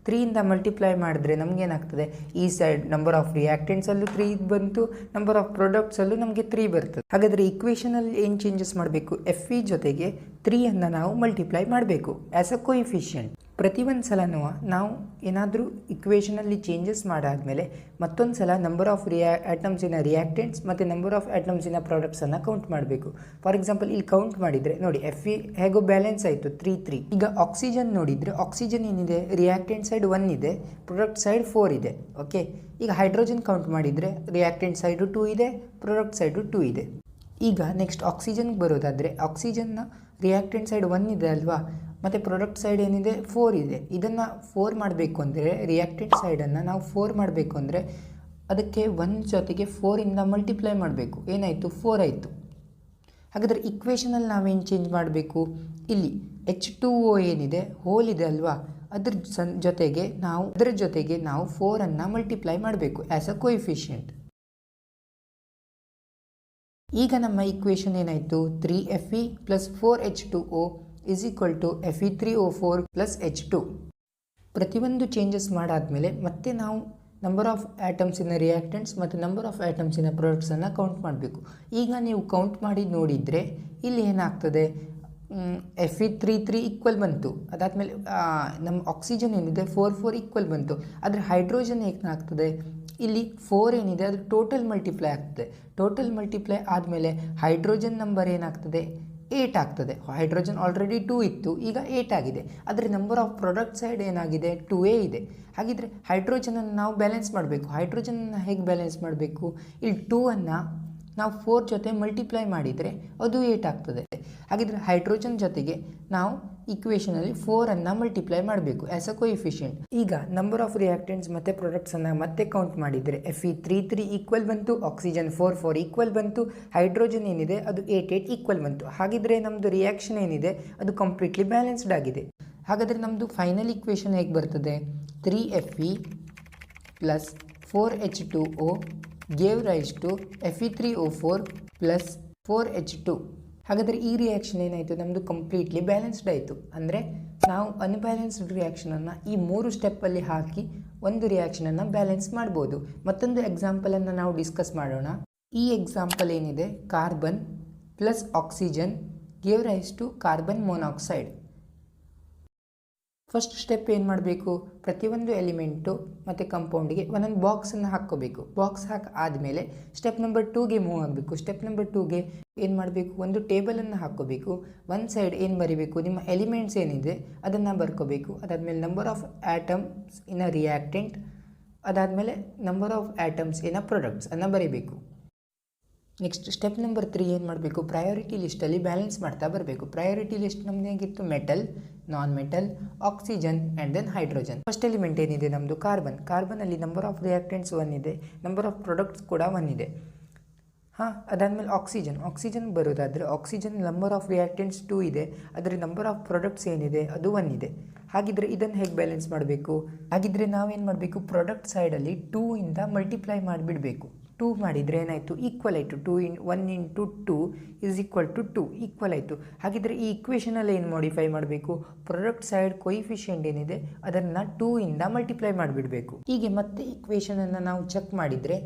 3ಇಂದ ಮಲ್ಟಿಪ್ಲೈ ಮಾಡಿದ್ರೆ ನಮಗೇನಾಗ್ತದೆ, ಈ ಸೈಡ್ ನಂಬರ್ ಆಫ್ ರಿಯಾಕ್ಟೆಂಟ್ಸಲ್ಲೂ 3 ಬಂತು, ನಂಬರ್ ಆಫ್ ಪ್ರಾಡಕ್ಟ್ಸಲ್ಲೂ ನಮಗೆ 3 ಬರ್ತದೆ. ಹಾಗಾದರೆ ಇಕ್ವೇಷನಲ್ಲಿ ಏನು ಚೇಂಜಸ್ ಮಾಡಬೇಕು? Fe ಜೊತೆಗೆ 3ಅನ್ನು ನಾವು ಮಲ್ಟಿಪ್ಲೈ ಮಾಡಬೇಕು ಆ್ಯಸ್ ಅ ಕೊಯಿಫಿಷಿಯಂಟ್. ಪ್ರತಿ ಒಂದು ಸಲನೂ ನಾವು ಏನಾದರೂ ಇಕ್ವೇಷನಲ್ಲಿ ಚೇಂಜಸ್ ಮಾಡಾದಮೇಲೆ ಮತ್ತೊಂದು ಸಲ ನಂಬರ್ ಆಫ್ ಆಟಮ್ಸಿನ ರಿಯಾಕ್ಟೆಂಟ್ಸ್ ಮತ್ತು ನಂಬರ್ ಆಫ್ ಆಟಮ್ಸಿನ ಪ್ರಾಡಕ್ಟ್ಸನ್ನು ಕೌಂಟ್ ಮಾಡಬೇಕು. ಫಾರ್ ಎಕ್ಸಾಂಪಲ್ ಇಲ್ಲಿ ಕೌಂಟ್ ಮಾಡಿದರೆ ನೋಡಿ Fe ಹೇಗೋ ಬ್ಯಾಲೆನ್ಸ್ ಆಯಿತು 3. ಈಗ ಆಕ್ಸಿಜನ್ ನೋಡಿದರೆ ಆಕ್ಸಿಜನ್ ಏನಿದೆ, ರಿಯಾಕ್ಟೆಂಟ್ ಸೈಡ್ 1 ಇದೆ, ಪ್ರಾಡಕ್ಟ್ ಸೈಡ್ 4 ಇದೆ. ಓಕೆ, ಈಗ ಹೈಡ್ರೋಜನ್ ಕೌಂಟ್ ಮಾಡಿದರೆ ರಿಯಾಕ್ಟೆಂಟ್ ಸೈಡು 2 ಇದೆ, ಪ್ರಾಡಕ್ಟ್ ಸೈಡು 2 ಇದೆ. ಈಗ ನೆಕ್ಸ್ಟ್ ಆಕ್ಸಿಜನ್ಗೆ ಬರೋದಾದರೆ ಆಕ್ಸಿಜನ್ನ ರಿಯಾಕ್ಟೆಂಟ್ ಸೈಡ್ 1 ಇದೆ ಅಲ್ವಾ, ಮತ್ತು ಪ್ರಾಡಕ್ಟ್ ಸೈಡ್ ಏನಿದೆ 4 ಇದೆ. ಇದನ್ನು 4 ಮಾಡಬೇಕು ಅಂದರೆ ರಿಯಾಕ್ಟೆಂಟ್ ಸೈಡನ್ನು ನಾವು 4 ಮಾಡಬೇಕು ಅಂದರೆ ಅದಕ್ಕೆ 1 ಜೊತೆಗೆ 4ಇಂದ ಮಲ್ಟಿಪ್ಲೈ ಮಾಡಬೇಕು. ಏನಾಯಿತು, 4 ಆಯಿತು. ಹಾಗಾದರೆ ಇಕ್ವೇಷನಲ್ಲಿ ನಾವೇನು ಚೇಂಜ್ ಮಾಡಬೇಕು, ಇಲ್ಲಿ H2O ಏನಿದೆ ಹೋಲ್ ಇದೆ ಅಲ್ವಾ, ಅದರ ಜೊತೆಗೆ ನಾವು 4ಅನ್ನು ಮಲ್ಟಿಪ್ಲೈ ಮಾಡಬೇಕು ಆ್ಯಸ್ ಅ ಕೋಎಫಿಷಿಯಂಟ್. ಈಗ ನಮ್ಮ ಇಕ್ವೇಷನ್ ಏನಾಯಿತು, 3Fe + 4H2O = Fe3O4 + H2. ಪ್ರತಿಯೊಂದು ಚೇಂಜಸ್ ಮಾಡಾದಮೇಲೆ ಮತ್ತೆ ನಾವು ನಂಬರ್ ಆಫ್ ಆಟಮ್ಸಿನ ರಿಯಾಕ್ಟೆಂಟ್ಸ್ ಮತ್ತು ನಂಬರ್ ಆಫ್ ಆಟಮ್ಸಿನ ಪ್ರಾಡಕ್ಟ್ಸನ್ನು ಕೌಂಟ್ ಮಾಡಬೇಕು. ಈಗ ನೀವು ಕೌಂಟ್ ಮಾಡಿ ನೋಡಿದರೆ ಇಲ್ಲಿ ಏನಾಗ್ತದೆ, Fe3 ಈಕ್ವಲ್ ಬಂತು. ಅದಾದಮೇಲೆ ನಮ್ಮ ಆಕ್ಸಿಜನ್ ಏನಿದೆ 4 ಈಕ್ವಲ್ ಬಂತು. ಆದರೆ ಹೈಡ್ರೋಜನ್ ಏನಾಗ್ತದೆ, ಇಲ್ಲಿ 4 ಏನಿದೆ ಅದು ಟೋಟಲ್ ಮಲ್ಟಿಪ್ಲೈ ಆಗ್ತದೆ. ಟೋಟಲ್ ಮಲ್ಟಿಪ್ಲೈ ಆದಮೇಲೆ ಹೈಡ್ರೋಜನ್ ನಂಬರ್ ಏನಾಗ್ತದೆ, 8 ಆಗ್ತದೆ. ಹೈಡ್ರೋಜನ್ ಆಲ್ರೆಡಿ 2 ಇತ್ತು, ಈಗ 8 ಆಗಿದೆ. ಆದರೆ ನಂಬರ್ ಆಫ್ ಪ್ರಾಡಕ್ಟ್ ಸೈಡ್ ಏನಾಗಿದೆ, 2a ಇದೆ. ಹಾಗಿದ್ರೆ ಹೈಡ್ರೋಜನನ್ನು ನಾವು ಬ್ಯಾಲೆನ್ಸ್ ಮಾಡಬೇಕು. ಹೈಡ್ರೋಜನನ್ನು ಹೇಗೆ ಬ್ಯಾಲೆನ್ಸ್ ಮಾಡಬೇಕು, ಇಲ್ಲಿ 2ಅನ್ನು ನಾವು 4 ಜೊತೆ ಮಲ್ಟಿಪ್ಲೈ ಮಾಡಿದರೆ ಅದು 8 ಆಗ್ತದೆ. ಹಾಗಿದ್ರೆ ಹೈಡ್ರೋಜನ್ ಜೊತೆಗೆ ನಾವು ಇಕ್ವೇಷನಲ್ಲಿ 4ಅನ್ನು ಮಲ್ಟಿಪ್ಲೈ ಮಾಡಬೇಕು ಆ್ಯಸ್ ಅ ಕೋಎಫಿಷಿಯಂಟ್. ಈಗ ನಂಬರ್ ಆಫ್ ರಿಯಾಕ್ಟೆಂಟ್ಸ್ ಮತ್ತು ಪ್ರಾಡಕ್ಟ್ಸನ್ನು ಮತ್ತೆ ಕೌಂಟ್ ಮಾಡಿದರೆ Fe3 ಈಕ್ವಲ್ ಬಂತು, ಆಕ್ಸಿಜನ್ 4 ಈಕ್ವಲ್ ಬಂತು, ಹೈಡ್ರೋಜನ್ ಏನಿದೆ ಅದು 8 ಈಕ್ವಲ್ ಬಂತು. ಹಾಗಿದ್ರೆ ನಮ್ಮದು ರಿಯಾಕ್ಷನ್ ಏನಿದೆ ಅದು ಕಂಪ್ಲೀಟ್ಲಿ ಬ್ಯಾಲೆನ್ಸ್ಡ್ ಆಗಿದೆ. ಹಾಗಾದರೆ ನಮ್ಮದು ಫೈನಲ್ ಇಕ್ವೇಷನ್ ಹೇಗೆ ಬರ್ತದೆ, 3Fe + 4H2O gave rise to Fe3O4 + 4H2. ಹಾಗಾದರೆ ಈ ರಿಯಾಕ್ಷನ್ ಏನಾಯಿತು, ನಮ್ಮದು ಕಂಪ್ಲೀಟ್ಲಿ ಬ್ಯಾಲೆನ್ಸ್ಡ್ ಆಯಿತು. ಅಂದರೆ ನಾವು ಅನ್ಬ್ಯಾಲೆನ್ಸ್ಡ್ ರಿಯಾಕ್ಷನನ್ನು ಈ 3 ಸ್ಟೆಪ್ಪಲ್ಲಿ ಹಾಕಿ ಒಂದು ರಿಯಾಕ್ಷನನ್ನು ಬ್ಯಾಲೆನ್ಸ್ ಮಾಡ್ಬೋದು. ಮತ್ತೊಂದು ಎಕ್ಸಾಂಪಲನ್ನು ನಾವು ಡಿಸ್ಕಸ್ ಮಾಡೋಣ. ಈ ಎಕ್ಸಾಂಪಲ್ ಏನಿದೆ, carbon + oxygen gave rise to carbon monoxide. First step ಏನು ಮಾಡಬೇಕು, ಪ್ರತಿಯೊಂದು ಎಲಿಮೆಂಟು ಮತ್ತು ಕಂಪೌಂಡಿಗೆ ಒಂದೊಂದು ಬಾಕ್ಸನ್ನು ಹಾಕ್ಕೋಬೇಕು. ಬಾಕ್ಸ್ ಆದಮೇಲೆ ಸ್ಟೆಪ್ ನಂಬರ್ 2ಗೆ ಮೂವ್ ಆಗಬೇಕು. ಸ್ಟೆಪ್ ನಂಬರ್ 2ಗೆ ಏನು ಮಾಡಬೇಕು, ಒಂದು ಟೇಬಲನ್ನು ಹಾಕ್ಕೋಬೇಕು. ಒಂದು ಸೈಡ್ ಏನು ಬರೀಬೇಕು, ನಿಮ್ಮ ಎಲಿಮೆಂಟ್ಸ್ ಏನಿದೆ ಅದನ್ನು ಬರ್ಕೋಬೇಕು. ಅದಾದಮೇಲೆ number of atoms in a reactant, ಅದಾದಮೇಲೆ number of atoms in a products ಅನ್ನು ಬರೀಬೇಕು. ನೆಕ್ಸ್ಟ್ ಸ್ಟೆಪ್ ನಂಬರ್ 3 ಏನು ಮಾಡಬೇಕು, ಪ್ರಯಾರಿಟಿ ಲಿಸ್ಟಲ್ಲಿ ಬ್ಯಾಲೆನ್ಸ್ ಮಾಡ್ತಾ ಬರಬೇಕು. ಪ್ರಯಾರಿಟಿ ಲಿಸ್ಟ್ ನಮ್ಮದು ಹೇಗಿತ್ತು, metal, non metal, oxygen and then hydrogen. First element ಏನಿದೆ ನಮ್ಮದು ಕಾರ್ಬನ್. ಕಾರ್ಬನಲ್ಲಿ ನಂಬರ್ ಆಫ್ ರಿಯಾಕ್ಟೆಂಟ್ಸ್ 1 ಇದೆ, ನಂಬರ್ ಆಫ್ ಪ್ರಾಡಕ್ಟ್ಸ್ ಕೂಡ 1 ಇದೆ. ಅದಾದಮೇಲೆ ಆಕ್ಸಿಜನ್ ಬರೋದಾದರೆ ಆಕ್ಸಿಜನ್ ನಂಬರ್ ಆಫ್ ರಿಯಾಕ್ಟೆಂಟ್ಸ್ 2 ಇದೆ, ಅದರ ನಂಬರ್ ಆಫ್ ಪ್ರಾಡಕ್ಟ್ಸ್ ಏನಿದೆ ಅದು 1 ಇದೆ. ಹಾಗಿದ್ರೆ ಇದನ್ನು ಹೇಗೆ ಬ್ಯಾಲೆನ್ಸ್ ಮಾಡಬೇಕು, ಹಾಗಿದ್ರೆ ನಾವೇನು ಮಾಡಬೇಕು, ಪ್ರಾಡಕ್ಟ್ ಸೈಡಲ್ಲಿ 2ಇಂದ ಮಲ್ಟಿಪ್ಲೈ ಮಾಡಿಬಿಡಬೇಕು. 2 ಮಾಡಿದರೆ ಏನಾಯಿತು, ಈಕ್ವಲ್ ಆಯಿತು. 1 × 2 = 2 ಈಕ್ವಲ್ ಆಯಿತು. ಹಾಗಿದ್ರೆ ಈ ಇಕ್ವೇಷನಲ್ಲಿ ಏನು ಮಾಡಿಫೈ ಮಾಡಬೇಕು, ಪ್ರಾಡಕ್ಟ್ ಸೈಡ್ ಕೊಯಿಫಿಷಿಯಂಟ್ ಏನಿದೆ ಅದನ್ನು 2ಇಂದ ಮಲ್ಟಿಪ್ಲೈ ಮಾಡಿಬಿಡಬೇಕು. ಹೀಗೆ ಮತ್ತೆ ಇಕ್ವೇಷನನ್ನು ನಾವು ಚೆಕ್ ಮಾಡಿದರೆ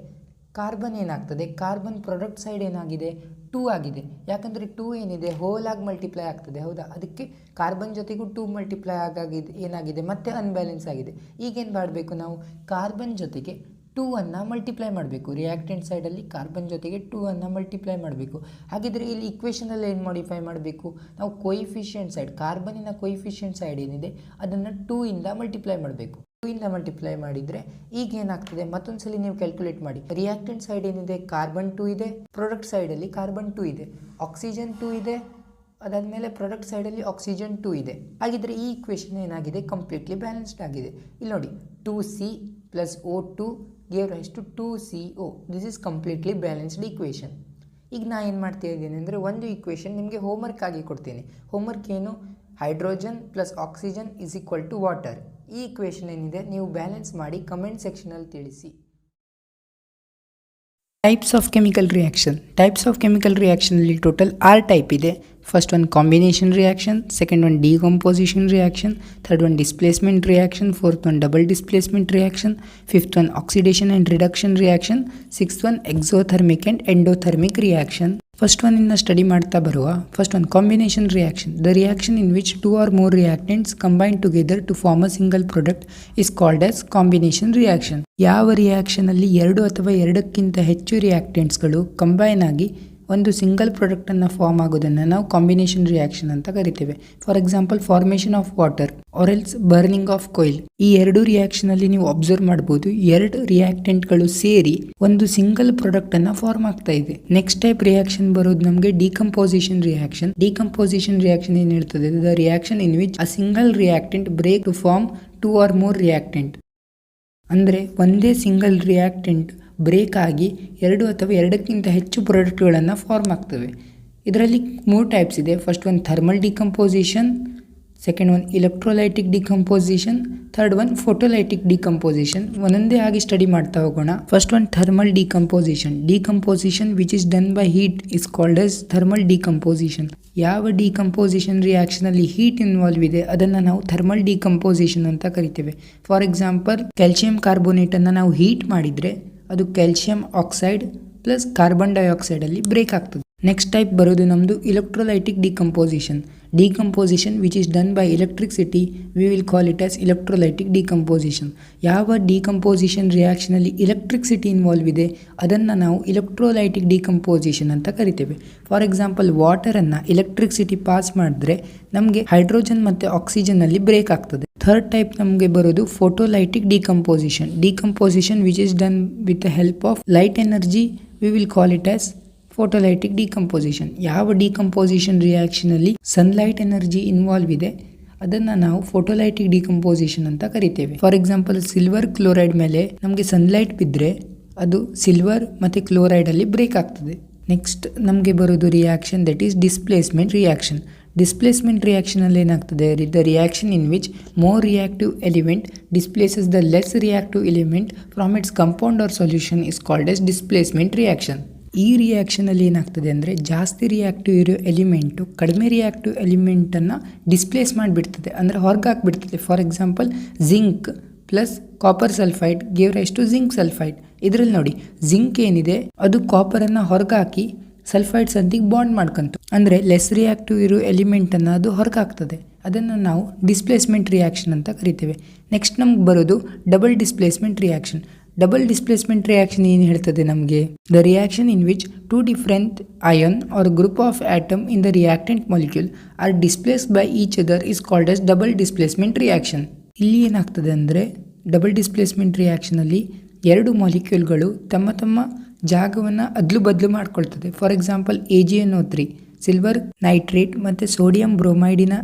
ಕಾರ್ಬನ್ ಏನಾಗ್ತದೆ, ಕಾರ್ಬನ್ ಪ್ರಾಡಕ್ಟ್ ಸೈಡ್ ಏನಾಗಿದೆ, 2 ಆಗಿದೆ. ಯಾಕಂದರೆ 2 ಏನಿದೆ ಹೋಲಾಗಿ ಮಲ್ಟಿಪ್ಲೈ ಆಗ್ತದೆ, ಹೌದಾ. ಅದಕ್ಕೆ ಕಾರ್ಬನ್ ಜೊತೆಗೂ 2 ಮಲ್ಟಿಪ್ಲೈ ಆಗಾಗಿದೆ, ಏನಾಗಿದೆ ಮತ್ತೆ ಅನ್ಬ್ಯಾಲೆನ್ಸ್ ಆಗಿದೆ. ಈಗೇನು ಮಾಡಬೇಕು, ನಾವು ಕಾರ್ಬನ್ ಜೊತೆಗೆ 2ಅನ್ನು ಮಲ್ಟಿಪ್ಲೈ ಮಾಡಬೇಕು. ರಿಯಾಕ್ಟೆಂಟ್ ಸೈಡಲ್ಲಿ ಕಾರ್ಬನ್ ಜೊತೆಗೆ 2ಅನ್ನು ಮಲ್ಟಿಪ್ಲೈ ಮಾಡಬೇಕು. ಹಾಗಿದ್ರೆ ಇಲ್ಲಿ ಇಕ್ವೇಷನಲ್ಲಿ ಏನು ಮಾಡಿಫೈ ಮಾಡಬೇಕು, ನಾವು ಕೊಯಿಫಿಷಿಯಂಟ್ ಸೈಡ್, ಕಾರ್ಬನಿನ ಕೊಯಿಫಿಷಿಯಂಟ್ ಸೈಡ್ ಏನಿದೆ ಅದನ್ನು 2ಇಂದ ಮಲ್ಟಿಪ್ಲೈ ಮಾಡಬೇಕು. 2ಇಂದ ಮಲ್ಟಿಪ್ಲೈ ಮಾಡಿದರೆ ಈಗ ಏನಾಗ್ತದೆ, ಮತ್ತೊಂದು ಸಲ ನೀವು ಕ್ಯಾಲ್ಕುಲೇಟ್ ಮಾಡಿ. ರಿಯಾಕ್ಟೆಂಟ್ ಸೈಡ್ ಏನಿದೆ ಕಾರ್ಬನ್ 2 ಇದೆ, ಪ್ರಾಡಕ್ಟ್ ಸೈಡಲ್ಲಿ ಕಾರ್ಬನ್ 2 ಇದೆ, ಆಕ್ಸಿಜನ್ 2 ಇದೆ, ಅದಾದಮೇಲೆ ಪ್ರಾಡಕ್ಟ್ ಸೈಡಲ್ಲಿ ಆಕ್ಸಿಜನ್ 2 ಇದೆ. ಹಾಗಿದ್ರೆ ಈ ಇಕ್ವೇಷನ್ ಏನಾಗಿದೆ, ಕಂಪ್ಲೀಟ್ಲಿ ಬ್ಯಾಲೆನ್ಸ್ಡ್ ಆಗಿದೆ. ಇಲ್ಲಿ ನೋಡಿ, 2C + O2 gave rise to 2CO. This is completely balanced equation. ಈಗ ನಾ ಏನು ಮಾಡ್ತಾ ಇದ್ದೀನಿ ಅಂದರೆ ಒಂದು ಇಕ್ವೇಷನ್ ನಿಮಗೆ ಹೋಮ್ವರ್ಕ್ ಆಗಿ ಕೊಡ್ತೀನಿ. ಹೋಮ್ವರ್ಕ್ ಏನು, ಹೈಡ್ರೋಜನ್ + ಆಕ್ಸಿಜನ್ = ವಾಟರ್. ಈ ಇಕ್ವೇಷನ್ ಏನಿದೆ ನೀವು ಬ್ಯಾಲೆನ್ಸ್ ಮಾಡಿ ಕಮೆಂಟ್ ಸೆಕ್ಷನಲ್ಲಿ ತಿಳಿಸಿ. Types of chemical reaction. Types of chemical ರಿಯಾಕ್ಷನಲ್ಲಿ ಟೋಟಲ್ 6 ಟೈಪ್ ಇದೆ. First one combination reaction, second one decomposition reaction, third one displacement reaction, fourth one double displacement reaction, fifth one oxidation and reduction reaction, sixth one exothermic and endothermic reaction. First one ಇಂದ ಸ್ಟಡಿ ಮಾಡ್ತಾ ಬರುವ first one combination reaction. The reaction in which 2 or more reactants combine together to form a single product is called as combination reaction. ಯಾವ ರಿಯಾಕ್ಷನ್ ಅಲ್ಲಿ 2 ಅಥವಾ 2ಕ್ಕಿಂತ ಹೆಚ್ಚು ರಿಯಾಕ್ಟೆಂಟ್ಸ್ಗಳು ಕಂಬೈನ್ ಆಗಿ ಒಂದು ಸಿಂಗಲ್ ಪ್ರಾಡಕ್ಟನ್ನು ಫಾರ್ಮ್ ಆಗೋದನ್ನು ನಾವು ಕಾಂಬಿನೇಷನ್ ರಿಯಾಕ್ಷನ್ ಅಂತ ಕರಿತೇವೆ. For example formation of water or else burning of coal. ಈ ಎರಡು ರಿಯಾಕ್ಷನ್ ಅಲ್ಲಿ ನೀವು ಅಬ್ಸರ್ವ್ ಮಾಡಬಹುದು, 2 ರಿಯಾಕ್ಟೆಂಟ್ಗಳು ಸೇರಿ ಒಂದು ಸಿಂಗಲ್ ಪ್ರಾಡಕ್ಟ್ ಅನ್ನ ಫಾರ್ಮ್ ಆಗ್ತಾ ಇದೆ. ನೆಕ್ಸ್ಟ್ ಟೈಪ್ ರಿಯಾಕ್ಷನ್ ಬರೋದು ನಮಗೆ ಡಿಕಂಪೋಸಿಷನ್ ರಿಯಾಕ್ಷನ್. ಡಿಕಂಪೋಸಿಷನ್ ರಿಯಾಕ್ಷನ್ ಏನ್ ಹೇಳ್ತದೆ, the reaction in which a single reactant break to form 2 or more reactant. ಅಂದರೆ ಒಂದೇ ಸಿಂಗಲ್ ರಿಯಾಕ್ಟೆಂಟ್ ಬ್ರೇಕ್ ಆಗಿ 2 ಅಥವಾ 2ಕ್ಕಿಂತ ಹೆಚ್ಚು ಪ್ರಾಡಕ್ಟ್ಗಳನ್ನು ಫಾರ್ಮ್ ಆಗ್ತವೆ. ಇದರಲ್ಲಿ 3 ಟೈಪ್ಸ್ ಇದೆ. First one thermal decomposition, second one electrolytic decomposition, third one photolytic decomposition. ಒಂದೊಂದೇ ಆಗಿ ಸ್ಟಡಿ ಮಾಡ್ತಾ ಹೋಗೋಣ. First one thermal decomposition. Decomposition which is done by heat is called as thermal decomposition. ಯಾವ ಡಿಕಂಪೋಸಿಷನ್ ರಿಯಾಕ್ಷನ್ ಅಲ್ಲಿ ಹೀಟ್ ಇನ್ವಾಲ್ವ್ ಇದೆ ಅದನ್ನು ನಾವು ಥರ್ಮಲ್ ಡಿಕಂಪೋಸಿಷನ್ ಅಂತ ಕರಿತೇವೆ. ಫಾರ್ ಎಕ್ಸಾಂಪಲ್ ಕ್ಯಾಲ್ಸಿಯಂ ಕಾರ್ಬೋನೇಟ್ ಅನ್ನು ನಾವು ಹೀಟ್ ಮಾಡಿದರೆ ಅದು calcium oxide plus carbon dioxide ಅಲ್ಲಿ ಬ್ರೇಕ್ ಆಗ್ತದೆ. ನೆಕ್ಸ್ಟ್ ಟೈಪ್ ಬರೋದು ನಮ್ಮದು electrolytic decomposition. Decomposition which is done by electricity we will call it as electrolytic decomposition. ಯಾವ ಡಿಕಂಪೋಸಿಷನ್ ರಿಯಾಕ್ಷನ್ ಅಲ್ಲಿ ಇಲೆಕ್ಟ್ರಿಸಿಟಿ ಇನ್ವಾಲ್ವ್ ಇದೆ ಅದನ್ನು ನಾವು ಇಲೆಕ್ಟ್ರೋಲೈಟಿಕ್ ಡಿಕಂಪೋಸಿಷನ್ ಅಂತ ಕರಿತೇವೆ. ಫಾರ್ ಎಕ್ಸಾಂಪಲ್ ವಾಟರನ್ನು ಇಲೆಕ್ಟ್ರಿಸಿಟಿ ಪಾಸ್ ಮಾಡಿದ್ರೆ ನಮಗೆ ಹೈಡ್ರೋಜನ್ ಮತ್ತು ಆಕ್ಸಿಜನ್ ಅಲ್ಲಿ ಬ್ರೇಕ್ ಆಗ್ತದೆ. ಥರ್ಡ್ ಟೈಪ್ ನಮಗೆ ಬರೋದು photolytic decomposition. Decomposition which is done with the help of light energy we will call it as photolytic decomposition. ಯಾವ ಡಿಕಂಪೋಸಿಷನ್ ರಿಯಾಕ್ಷನ್ ಅಲ್ಲಿ ಸನ್ಲೈಟ್ ಎನರ್ಜಿ ಇನ್ವಾಲ್ವ್ ಇದೆ ಅದನ್ನು ನಾವು ಫೋಟೋಲೈಟಿಕ್ ಡಿಕಂಪೋಸಿಷನ್ ಅಂತ ಕರಿತೇವೆ. ಫಾರ್ ಎಕ್ಸಾಂಪಲ್ ಸಿಲ್ವರ್ ಕ್ಲೋರೈಡ್ ಮೇಲೆ ನಮಗೆ ಸನ್ಲೈಟ್ ಬಿದ್ದರೆ ಅದು ಸಿಲ್ವರ್ ಮತ್ತು ಕ್ಲೋರೈಡ್ ಅಲ್ಲಿ ಬ್ರೇಕ್ ಆಗ್ತದೆ. ನೆಕ್ಸ್ಟ್ ನಮಗೆ ಬರೋದು reaction that is displacement reaction. Displacement reaction ಅಲ್ಲಿ ಏನಾಗ್ತದೆ, the reaction in which more reactive element displaces the less reactive element from its compound or solution is called as displacement reaction. ಈ ರಿಯಾಕ್ಷನ್ ಅಲ್ಲಿ ಏನಾಗ್ತದೆ ಅಂದರೆ ಜಾಸ್ತಿ ರಿಯಾಕ್ಟಿವ್ ಇರೋ ಎಲಿಮೆಂಟು ಕಡಿಮೆ ರಿಯಾಕ್ಟಿವ್ ಎಲಿಮೆಂಟನ್ನು ಡಿಸ್ಪ್ಲೇಸ್ ಮಾಡಿಬಿಡ್ತದೆ, ಅಂದರೆ ಹೊರಗೆ ಹಾಕ್ಬಿಡ್ತದೆ. For example zinc plus copper sulphide gave rise to zinc sulphide. ಇದರಲ್ಲಿ ನೋಡಿ ಜಿಂಕ್ ಏನಿದೆ ಅದು ಕಾಪರನ್ನು ಹೊರಗೆ ಹಾಕಿ ಸಲ್ಫೈಡ್ಸ್ ಅಂತಿಗೆ ಬಾಂಡ್ ಮಾಡ್ಕೊಂತು, ಅಂದರೆ ಲೆಸ್ ರಿಯಾಕ್ಟಿವ್ ಇರೋ ಎಲಿಮೆಂಟನ್ನು ಅದು ಹೊರಗೆ ಹಾಕ್ತದೆ. ಅದನ್ನು ನಾವು ಡಿಸ್ಪ್ಲೇಸ್ಮೆಂಟ್ ರಿಯಾಕ್ಷನ್ ಅಂತ ಕರಿತೇವೆ. ನೆಕ್ಸ್ಟ್ ನಮ್ಗೆ ಬರೋದು double displacement reaction. Double displacement reaction ಏನು ಹೇಳ್ತದೆ ನಮಗೆ, the reaction in which 2 different ion or group of atom in the reactant molecule are displaced by each other is called as double displacement reaction. ಇಲ್ಲಿ ಏನಾಗ್ತದೆ ಅಂದರೆ ಡಬಲ್ ಡಿಸ್ಪ್ಲೇಸ್ಮೆಂಟ್ ರಿಯಾಕ್ಷನಲ್ಲಿ 2 ಮಾಲಿಕ್ಯೂಲ್ಗಳು ತಮ್ಮ ತಮ್ಮ ಜಾಗವನ್ನು ಅದ್ಲು ಬದಲು ಮಾಡ್ಕೊಳ್ತದೆ. For example AgNO3 silver nitrate ಮತ್ತು ಸೋಡಿಯಂ ಬ್ರೋಮೈಡಿನ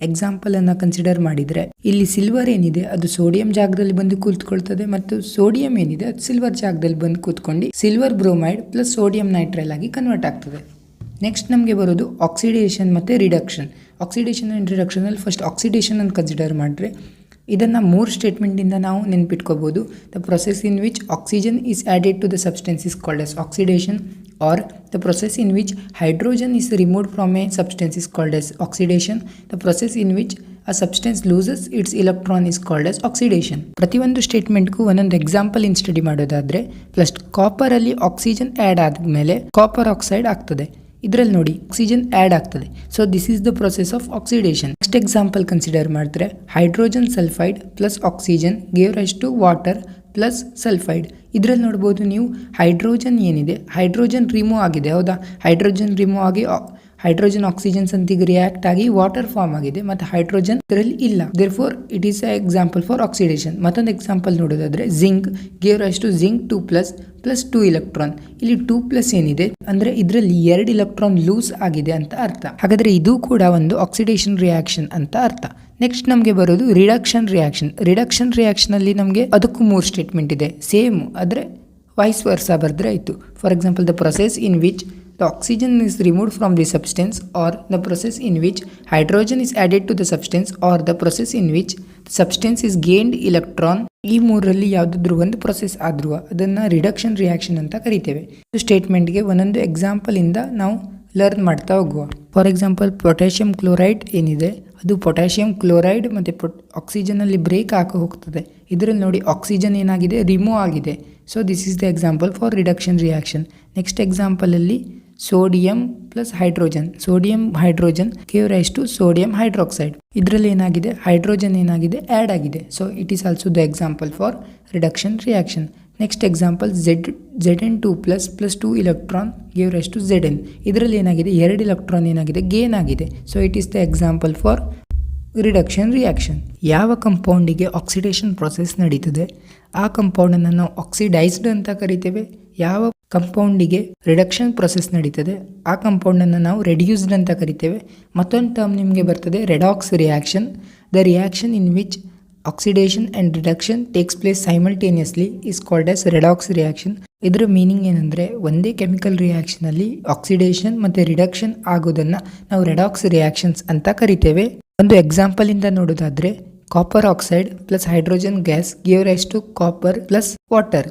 ಎಕ್ಸಾಂಪಲನ್ನು ಕನ್ಸಿಡರ್ ಮಾಡಿದರೆ ಇಲ್ಲಿ ಸಿಲ್ವರ್ ಏನಿದೆ ಅದು ಸೋಡಿಯಂ ಜಾಗದಲ್ಲಿ ಬಂದು ಕೂತ್ಕೊಳ್ತದೆ ಮತ್ತು ಸೋಡಿಯಂ ಏನಿದೆ ಅದು ಸಿಲ್ವರ್ ಜಾಗದಲ್ಲಿ ಬಂದು ಕೂತ್ಕೊಂಡು silver bromide plus sodium nitrile ಆಗಿ ಕನ್ವರ್ಟ್ ಆಗ್ತದೆ. ನೆಕ್ಸ್ಟ್ ನಮಗೆ ಬರೋದು ಆಕ್ಸಿಡೇಷನ್ ಮತ್ತು ರಿಡಕ್ಷನ್. ಆಕ್ಸಿಡೇಷನ್ ಆ್ಯಂಡ್ ರಿಡಕ್ಷನಲ್ಲಿ ಫಸ್ಟ್ ಆಕ್ಸಿಡೇಷನ್ ಅನ್ನು ಕನ್ಸಿಡರ್ ಮಾಡಿದ್ರೆ ಇದನ್ನು 3 ಸ್ಟೇಟ್ಮೆಂಟಿಂದ ನಾವು ನೆನ್ಪಿಟ್ಕೋಬೋದು. The process in which oxygen is added to the substance is called as oxidation, or the process in which hydrogen is removed from a substance is called as oxidation. The process in which a substance loses its electron is called as oxidation. ಪ್ರತಿಯೊಂದು ಸ್ಟೇಟ್ಮೆಂಟ್ಗೂ ಒಂದೊಂದು ಎಕ್ಸಾಂಪಲ್ ಇನ್ ಸ್ಟಡಿ ಮಾಡೋದಾದರೆ ಫಸ್ಟ್ ಕಾಪರ್ ಅಲ್ಲಿ ಆಕ್ಸಿಜನ್ ಆ್ಯಡ್ ಆದಮೇಲೆ ಕಾಪರ್ ಆಕ್ಸೈಡ್ ಆಗ್ತದೆ. ಇದರಲ್ಲಿ ನೋಡಿ ಆಕ್ಸಿಜನ್ ಆ್ಯಡ್ ಆಗ್ತದೆ, so this is the process of oxidation. Next example consider ಮಾಡಿದ್ರೆ hydrogen sulphide plus oxygen gave rise to water plus sulphide. ಇದರಲ್ಲಿ ನೋಡ್ಬೋದು ನೀವು ಹೈಡ್ರೋಜನ್ ಏನಿದೆ ಹೈಡ್ರೋಜನ್ ರಿಮೂವ್ ಆಗಿದೆ, ಹೌದಾ? ಹೈಡ್ರೋಜನ್ ರಿಮೂವ್ ಆಗಿ ಹೈಡ್ರೋಜನ್ ಆಕ್ಸಿಜನ್ ಸಂತಿಗೆ ರಿಯಾಕ್ಟ್ ಆಗಿ ವಾಟರ್ ಫಾರ್ಮ್ ಆಗಿದೆ ಮತ್ತು ಹೈಡ್ರೋಜನ್ ಇದರಲ್ಲಿ ಇಲ್ಲ. Therefore it is A example for oxidation. ಮತ್ತೊಂದು ಎಕ್ಸಾಂಪಲ್ ನೋಡೋದಾದ್ರೆ zinc gave rise to zinc 2+ plus 2 electron. ಇಲ್ಲಿ 2+ ಏನಿದೆ ಅಂದರೆ ಇದರಲ್ಲಿ 2 ಇಲೆಕ್ಟ್ರಾನ್ ಲೂಸ್ ಆಗಿದೆ ಅಂತ ಅರ್ಥ. ಹಾಗಾದರೆ ಇದು ಕೂಡ ಒಂದು ಆಕ್ಸಿಡೇಷನ್ ರಿಯಾಕ್ಷನ್ ಅಂತ ಅರ್ಥ. ನೆಕ್ಸ್ಟ್ ನಮಗೆ ಬರೋದು ರಿಡಕ್ಷನ್ ರಿಯಾಕ್ಷನ್. ರಿಡಕ್ಷನ್ ರಿಯಾಕ್ಷನಲ್ಲಿ ನಮಗೆ ಅದಕ್ಕೂ 3 ಸ್ಟೇಟ್ಮೆಂಟ್ ಇದೆ, ಸೇಮ್ ಆದರೆ ವೈಸ್ ವರ್ಸ ಬರೆದ್ರೆ ಆಯಿತು. For example the process in which the oxygen is removed from the substance, or the process in which hydrogen is added to the substance, or the process in which the substance is gained electron. ಈ 3ರಲ್ಲಿ ಯಾವುದಾದ್ರೂ ಒಂದು ಪ್ರೊಸೆಸ್ ಆದ್ರೂ ಅದನ್ನು ರಿಡಕ್ಷನ್ ರಿಯಾಕ್ಷನ್ ಅಂತ ಕರಿತೇವೆ. ಸ್ಟೇಟ್ಮೆಂಟ್ಗೆ ಒಂದೊಂದು ಎಕ್ಸಾಂಪಲ್ ಇಂದ ನಾವು ಲರ್ನ್ ಮಾಡ್ತಾ ಹೋಗುವ. ಫಾರ್ ಎಕ್ಸಾಂಪಲ್ ಪೊಟ್ಯಾಷಿಯಂ ಕ್ಲೋರೈಡ್ ಏನಿದೆ ಅದು ಪೊಟ್ಯಾಷಿಯಂ ಕ್ಲೋರೈಡ್ ಮತ್ತು ಆಕ್ಸಿಜನಲ್ಲಿ ಬ್ರೇಕ್ ಹಾಕಿ ಹೋಗ್ತದೆ. ಇದರಲ್ಲಿ ನೋಡಿ ಆಕ್ಸಿಜನ್ ಏನಾಗಿದೆ ರಿಮೂವ್ ಆಗಿದೆ. So this is the example for reduction reaction. Next ಎಕ್ಸಾಂಪಲಲ್ಲಿ sodium plus hydrogen. Sodium hydrogen give rise to sodium hydroxide. ಇದರಲ್ಲಿ ಏನಾಗಿದೆ, ಹೈಡ್ರೋಜನ್ ಏನಾಗಿದೆ, ಆ್ಯಡ್ ಆಗಿದೆ. So it is also the example for reduction reaction. Next example Zn2 plus 2 electron give rise to Zn. ಇದರಲ್ಲಿ ಏನಾಗಿದೆ, 2 ಇಲೆಕ್ಟ್ರಾನ್ ಏನಾಗಿದೆ, ಗೇನ್ ಆಗಿದೆ. So it is the example for reduction reaction. ಯಾವ ಕಂಪೌಂಡಿಗೆ ಆಕ್ಸಿಡೇಷನ್ ಪ್ರೊಸೆಸ್ ನಡೀತದೆ ಆ ಕಂಪೌಂಡನ್ನು ನಾವು ಆಕ್ಸಿಡೈಸ್ಡ್ ಅಂತ ಕರಿತೇವೆ. ಯಾವ ಕಂಪೌಂಡಿಗೆ ರಿಡಕ್ಷನ್ ಪ್ರೊಸೆಸ್ ನಡೀತದೆ ಆ ಕಂಪೌಂಡನ್ನು ನಾವು ರೆಡ್ಯೂಸ್ಡ್ ಅಂತ ಕರಿತೇವೆ. ಮತ್ತೊಂದು ಟರ್ಮ್ ನಿಮಗೆ ಬರ್ತದೆ redox reaction. The reaction in which oxidation and reduction takes place simultaneously is called as redox reaction. ಇದರ ಮೀನಿಂಗ್ ಏನಂದರೆ, ಒಂದೇ ಕೆಮಿಕಲ್ ರಿಯಾಕ್ಷನಲ್ಲಿ ಆಕ್ಸಿಡೇಷನ್ ಮತ್ತು ರಿಡಕ್ಷನ್ ಆಗೋದನ್ನು ನಾವು ರೆಡಾಕ್ಸ್ ರಿಯಾಕ್ಷನ್ಸ್ ಅಂತ ಕರಿತೇವೆ. ಒಂದು ಎಕ್ಸಾಂಪಲಿಂದ ನೋಡೋದಾದರೆ, copper oxide plus hydrogen gas give rise to copper plus water.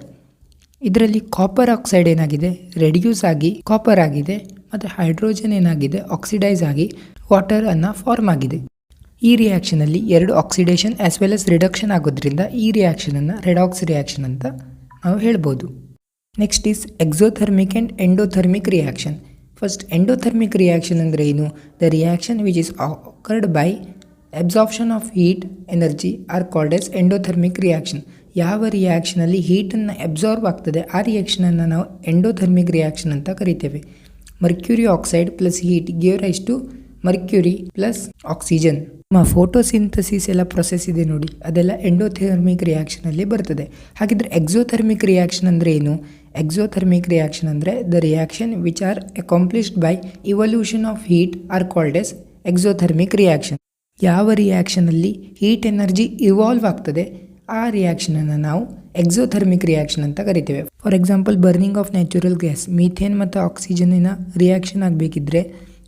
ಇದರಲ್ಲಿ ಕಾಪರ್ ಆಕ್ಸೈಡ್ ಏನಾಗಿದೆ, ರೆಡ್ಯೂಸ್ ಆಗಿ ಕಾಪರ್ ಆಗಿದೆ, ಮತ್ತು ಹೈಡ್ರೋಜನ್ ಏನಾಗಿದೆ, ಆಕ್ಸಿಡೈಸ್ ಆಗಿ ವಾಟರ್ ಅನ್ನು ಫಾರ್ಮ್ ಆಗಿದೆ. ಈ ರಿಯಾಕ್ಷನಲ್ಲಿ 2 oxidation as well as reduction ಆಗೋದ್ರಿಂದ ಈ ರಿಯಾಕ್ಷನನ್ನು ರೆಡಾಕ್ಸ್ ರಿಯಾಕ್ಷನ್ ಅಂತ ನಾವು ಹೇಳ್ಬೋದು. Next is exothermic and endothermic reaction. First endothermic reaction ಅಂದರೆ ಏನು? The reaction which is occurred by absorption of heat energy are called as endothermic reaction. ಯಾವ ರಿಯಾಕ್ಷನಲ್ಲಿ ಹೀಟನ್ನು ಅಬ್ಸಾರ್ಬ್ ಆಗ್ತದೆ ಆ ರಿಯಾಕ್ಷನನ್ನು ನಾವು ಎಂಡೋಥರ್ಮಿಕ್ ರಿಯಾಕ್ಷನ್ ಅಂತ ಕರಿತೇವೆ. Mercury oxide plus heat give rise to mercury plus oxygen. ನಮ್ಮ ಫೋಟೋಸಿಂಥಸಿಸ್ ಎಲ್ಲ ಪ್ರೊಸೆಸ್ ಇದೆ ನೋಡಿ, ಅದೆಲ್ಲ ಎಂಡೋಥರ್ಮಿಕ್ ರಿಯಾಕ್ಷನಲ್ಲಿ ಬರ್ತದೆ. ಹಾಗಿದ್ರೆ ಎಕ್ಸೋಥರ್ಮಿಕ್ ರಿಯಾಕ್ಷನ್ ಅಂದರೆ ಏನು? ಎಕ್ಸೋಥರ್ಮಿಕ್ ರಿಯಾಕ್ಷನ್ ಅಂದರೆ the reaction which are accomplished by evolution of heat R called S exothermic reaction. ಯಾವ ರಿಯಾಕ್ಷನಲ್ಲಿ ಹೀಟ್ ಎನರ್ಜಿ ಇವಾಲ್ವ್ ಆಗ್ತದೆ ಆ ರಿಯಾಕ್ಷನನ್ನು ನಾವು ಎಕ್ಸೋಥರ್ಮಿಕ್ ರಿಯಾಕ್ಷನ್ ಅಂತ ಕರಿತೇವೆ. For example, burning of natural gas, methane ಮತ್ತು ಆಕ್ಸಿಜನಿನ ರಿಯಾಕ್ಷನ್ ಆಗಬೇಕಿದ್ರೆ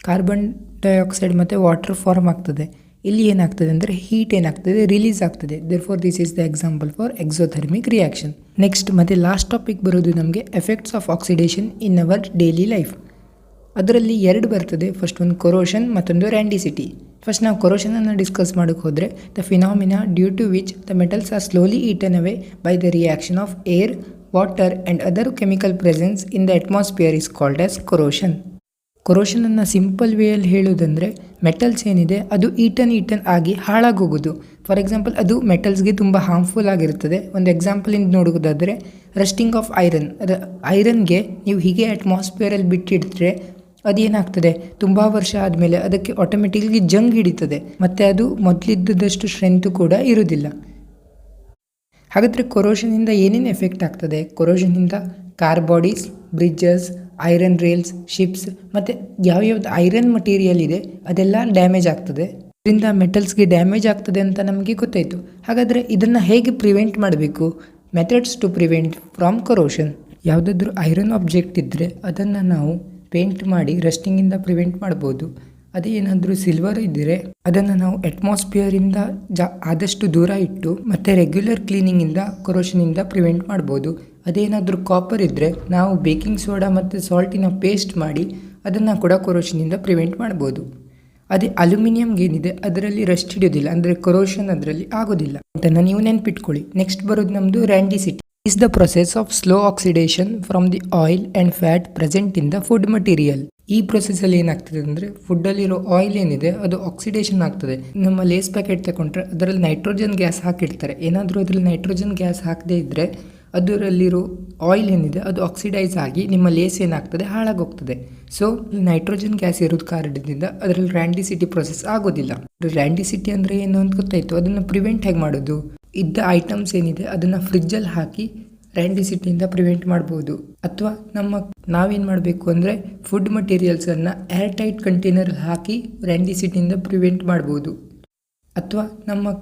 ಕಾರ್ಬನ್ ಡೈಆಕ್ಸೈಡ್ ಮತ್ತು ವಾಟರ್ ಫಾರ್ಮ್ ಆಗ್ತದೆ. ಇಲ್ಲಿ ಏನಾಗ್ತದೆ ಅಂದರೆ ಹೀಟ್ ಏನಾಗ್ತದೆ, ರಿಲೀಸ್ ಆಗ್ತದೆ. Therefore this is the example for exothermic reaction. Next ಮತ್ತು ಲಾಸ್ಟ್ ಟಾಪಿಕ್ ಬರೋದು ನಮಗೆ effects of oxidation in our daily life. ಅದರಲ್ಲಿ 2 ಬರ್ತದೆ. ಫಸ್ಟ್ ಒಂದು ಕೊರೋಷನ್, ಮತ್ತೊಂದು ರ್ಯಾಂಡಿಸಿಟಿ. ಫಸ್ಟ್ ನಾವು ಕೊರೋಷನನ್ನು ಡಿಸ್ಕಸ್ ಮಾಡೋಕ್ಕೆ ಹೋದರೆ, the phenomena due to which the metals are slowly eaten away by the reaction of air, water and other chemical presence in the atmosphere is called as corrosion. ಕೊರೋಷನನ್ನು ಸಿಂಪಲ್ ವೇಯಲ್ಲಿ ಹೇಳೋದಂದರೆ, ಮೆಟಲ್ಸ್ ಏನಿದೆ ಅದು ಈಟನ್ ಆಗಿ ಹಾಳಾಗೋಗೋದು. ಫಾರ್ ಎಕ್ಸಾಂಪಲ್, ಅದು ಮೆಟಲ್ಸ್ಗೆ ತುಂಬ ಹಾರ್ಮ್ಫುಲ್ ಆಗಿರ್ತದೆ. ಒಂದು ಎಕ್ಸಾಂಪಲಿಂದ ನೋಡೋದಾದರೆ, ರಸ್ಟಿಂಗ್ ಆಫ್ ಐರನ್. ಐರನ್ಗೆ ನೀವು ಹೀಗೆ ಅಟ್ಮಾಸ್ಫಿಯರಲ್ಲಿ ಬಿಟ್ಟಿಡ್ತಾರೆ, ಅದೇನಾಗ್ತದೆ, ತುಂಬ ವರ್ಷ ಆದಮೇಲೆ ಅದಕ್ಕೆ ಆಟೋಮೆಟಿಕ್ಲಿ ಜಂಗ್ ಹಿಡಿತದೆ, ಮತ್ತು ಅದು ಮೊದಲಿದ್ದದಷ್ಟು ಸ್ಟ್ರೆಂತು ಕೂಡ ಇರೋದಿಲ್ಲ. ಹಾಗಾದರೆ ಕೊರೋಷನಿಂದ ಏನೇನು ಎಫೆಕ್ಟ್ ಆಗ್ತದೆ? ಕೊರೋಷನಿಂದ car bodies, bridges, iron rails, ships, ಮತ್ತು ಯಾವ್ಯಾವ್ದು ಐರನ್ ಮಟೀರಿಯಲ್ ಇದೆ ಅದೆಲ್ಲ ಡ್ಯಾಮೇಜ್ ಆಗ್ತದೆ. ಇದರಿಂದ ಮೆಟಲ್ಸ್ಗೆ ಡ್ಯಾಮೇಜ್ ಆಗ್ತದೆ ಅಂತ ನಮಗೆ ಗೊತ್ತಾಯಿತು. ಹಾಗಾದರೆ ಇದನ್ನು ಹೇಗೆ ಪ್ರಿವೆಂಟ್ ಮಾಡಬೇಕು? Methods to prevent from corrosion. ಯಾವುದಾದ್ರೂ ಐರನ್ ಆಬ್ಜೆಕ್ಟ್ ಇದ್ದರೆ ಅದನ್ನು ನಾವು ಪೇಂಟ್ ಮಾಡಿ ರಸ್ಟಿಂಗಿಂದ ಪ್ರಿವೆಂಟ್ ಮಾಡ್ಬೋದು. ಅದೇ ಏನಾದರೂ ಸಿಲ್ವರ್ ಇದ್ದರೆ ಅದನ್ನು ನಾವು ಅಟ್ಮಾಸ್ಫಿಯರಿಂದ ಆದಷ್ಟು ದೂರ ಇಟ್ಟು ಮತ್ತು ರೆಗ್ಯುಲರ್ ಕ್ಲೀನಿಂಗಿಂದ ಕೊರೋಷನಿಂದ ಪ್ರಿವೆಂಟ್ ಮಾಡ್ಬೋದು. ಅದೇನಾದರೂ ಕಾಪರ್ ಇದ್ದರೆ ನಾವು ಬೇಕಿಂಗ್ ಸೋಡಾ ಮತ್ತು ಸಾಲ್ಟಿನ ಪೇಸ್ಟ್ ಮಾಡಿ ಅದನ್ನು ಕೂಡ ಕೊರೋಷನಿಂದ ಪ್ರಿವೆಂಟ್ ಮಾಡ್ಬೋದು. ಅದೇ ಅಲ್ಯೂಮಿನಿಯಮ್ಗೆ ಏನಿದೆ ಅದರಲ್ಲಿ ರಸ್ಟ್ ಹಿಡಿಯೋದಿಲ್ಲ, ಅಂದರೆ ಕೊರೋಷನ್ ಅದರಲ್ಲಿ ಆಗೋದಿಲ್ಲ ಅದನ್ನು ನೀವು ನೆನ್ಪಿಟ್ಕೊಳ್ಳಿ. ನೆಕ್ಸ್ಟ್ ಬರೋದು ನಮ್ಮದು ರ್ಯಾಂಡಿಸಿಟಿ. is the process of slow oxidation from the oil and fat present in the food material. ಈ ಪ್ರೊಸೆಸಲ್ಲಿ ಏನಾಗ್ತದೆ ಅಂದರೆ, ಫುಡ್ಡಲ್ಲಿರೋ ಆಯಿಲ್ ಏನಿದೆ ಅದು ಆಕ್ಸಿಡೇಷನ್ ಆಗ್ತದೆ. ನಮ್ಮ ಲೇಸ್ ಪ್ಯಾಕೆಟ್ ತಗೊಂಡ್ರೆ ಅದರಲ್ಲಿ ನೈಟ್ರೋಜನ್ ಗ್ಯಾಸ್ ಹಾಕಿರ್ತಾರೆ. ಏನಾದರೂ ಅದರಲ್ಲಿ ನೈಟ್ರೋಜನ್ ಗ್ಯಾಸ್ ಹಾಕದೇ ಇದ್ದರೆ ಅದರಲ್ಲಿರೋ ಆಯಿಲ್ ಏನಿದೆ ಅದು ಆಕ್ಸಿಡೈಸ್ ಆಗಿ ನಿಮ್ಮ ಲೇಸ್ ಏನಾಗ್ತದೆ, ಹಾಳಾಗೋಗ್ತದೆ. ಸೊ ನೈಟ್ರೋಜನ್ ಗ್ಯಾಸ್ ಇರೋದು ಕಾರಣದಿಂದ ಅದರಲ್ಲಿ ರ್ಯಾಂಡಿಸಿಟಿ ಪ್ರೊಸೆಸ್ ಆಗೋದಿಲ್ಲ. ರ್ಯಾಂಡಿಸಿಟಿ ಅಂದರೆ ಏನು ಅಂತ ಗೊತ್ತಾಯಿತು. ಅದನ್ನು ಪ್ರಿವೆಂಟ್ ಹೇಗೆ ಮಾಡೋದು? ಇದ್ದ ಐಟಮ್ಸ್ ಏನಿದೆ ಅದನ್ನು ಫ್ರಿಜ್ಜಲ್ಲಿ ಹಾಕಿ ರ್ಯಾಂಡಿಸಿಟಿಯಿಂದ ಪ್ರಿವೆಂಟ್ ಮಾಡ್ಬೋದು. ಅಥವಾ ನಾವೇನು ಮಾಡಬೇಕು ಅಂದರೆ ಫುಡ್ ಮಟೀರಿಯಲ್ಸನ್ನು ಏರ್ ಟೈಟ್ ಕಂಟೈನರ್ ಹಾಕಿ ರ್ಯಾಂಡಿಸಿಟಿಯಿಂದ ಪ್ರಿವೆಂಟ್ ಮಾಡ್ಬೋದು. ಅಥವಾ ನಮ್ಮ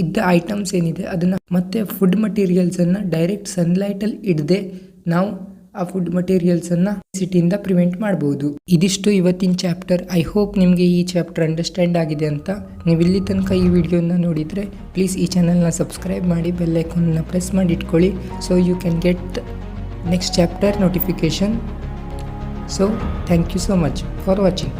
ಇದ್ದ ಐಟಮ್ಸ್ ಏನಿದೆ ಅದನ್ನು ಮತ್ತೆ ಫುಡ್ ಮಟೀರಿಯಲ್ಸನ್ನು ಡೈರೆಕ್ಟ್ ಸನ್ಲೈಟಲ್ಲಿ ಇಡದೆ ನಾವು ಆ ಫುಡ್ ಮಟೀರಿಯಲ್ಸನ್ನು ಸಿಟಿಯಿಂದ ಪ್ರಿವೆಂಟ್ ಮಾಡ್ಬೋದು. ಇದಿಷ್ಟು ಇವತ್ತಿನ ಚಾಪ್ಟರ್. ಐ ಹೋಪ್ ನಿಮಗೆ ಈ ಚಾಪ್ಟರ್ ಅಂಡರ್ಸ್ಟ್ಯಾಂಡ್ ಆಗಿದೆ ಅಂತ. ನೀವು ಇಲ್ಲಿ ತನಕ ಈ ವಿಡಿಯೋನ ನೋಡಿದರೆ ಪ್ಲೀಸ್ ಈ ಚಾನಲ್ನ ಸಬ್ಸ್ಕ್ರೈಬ್ ಮಾಡಿ, ಬೆಲ್ ಐಕಾನ್ನ ಪ್ರೆಸ್ ಮಾಡಿ ಇಟ್ಕೊಳ್ಳಿ. So you can get next chapter notification. So thank you so much for watching.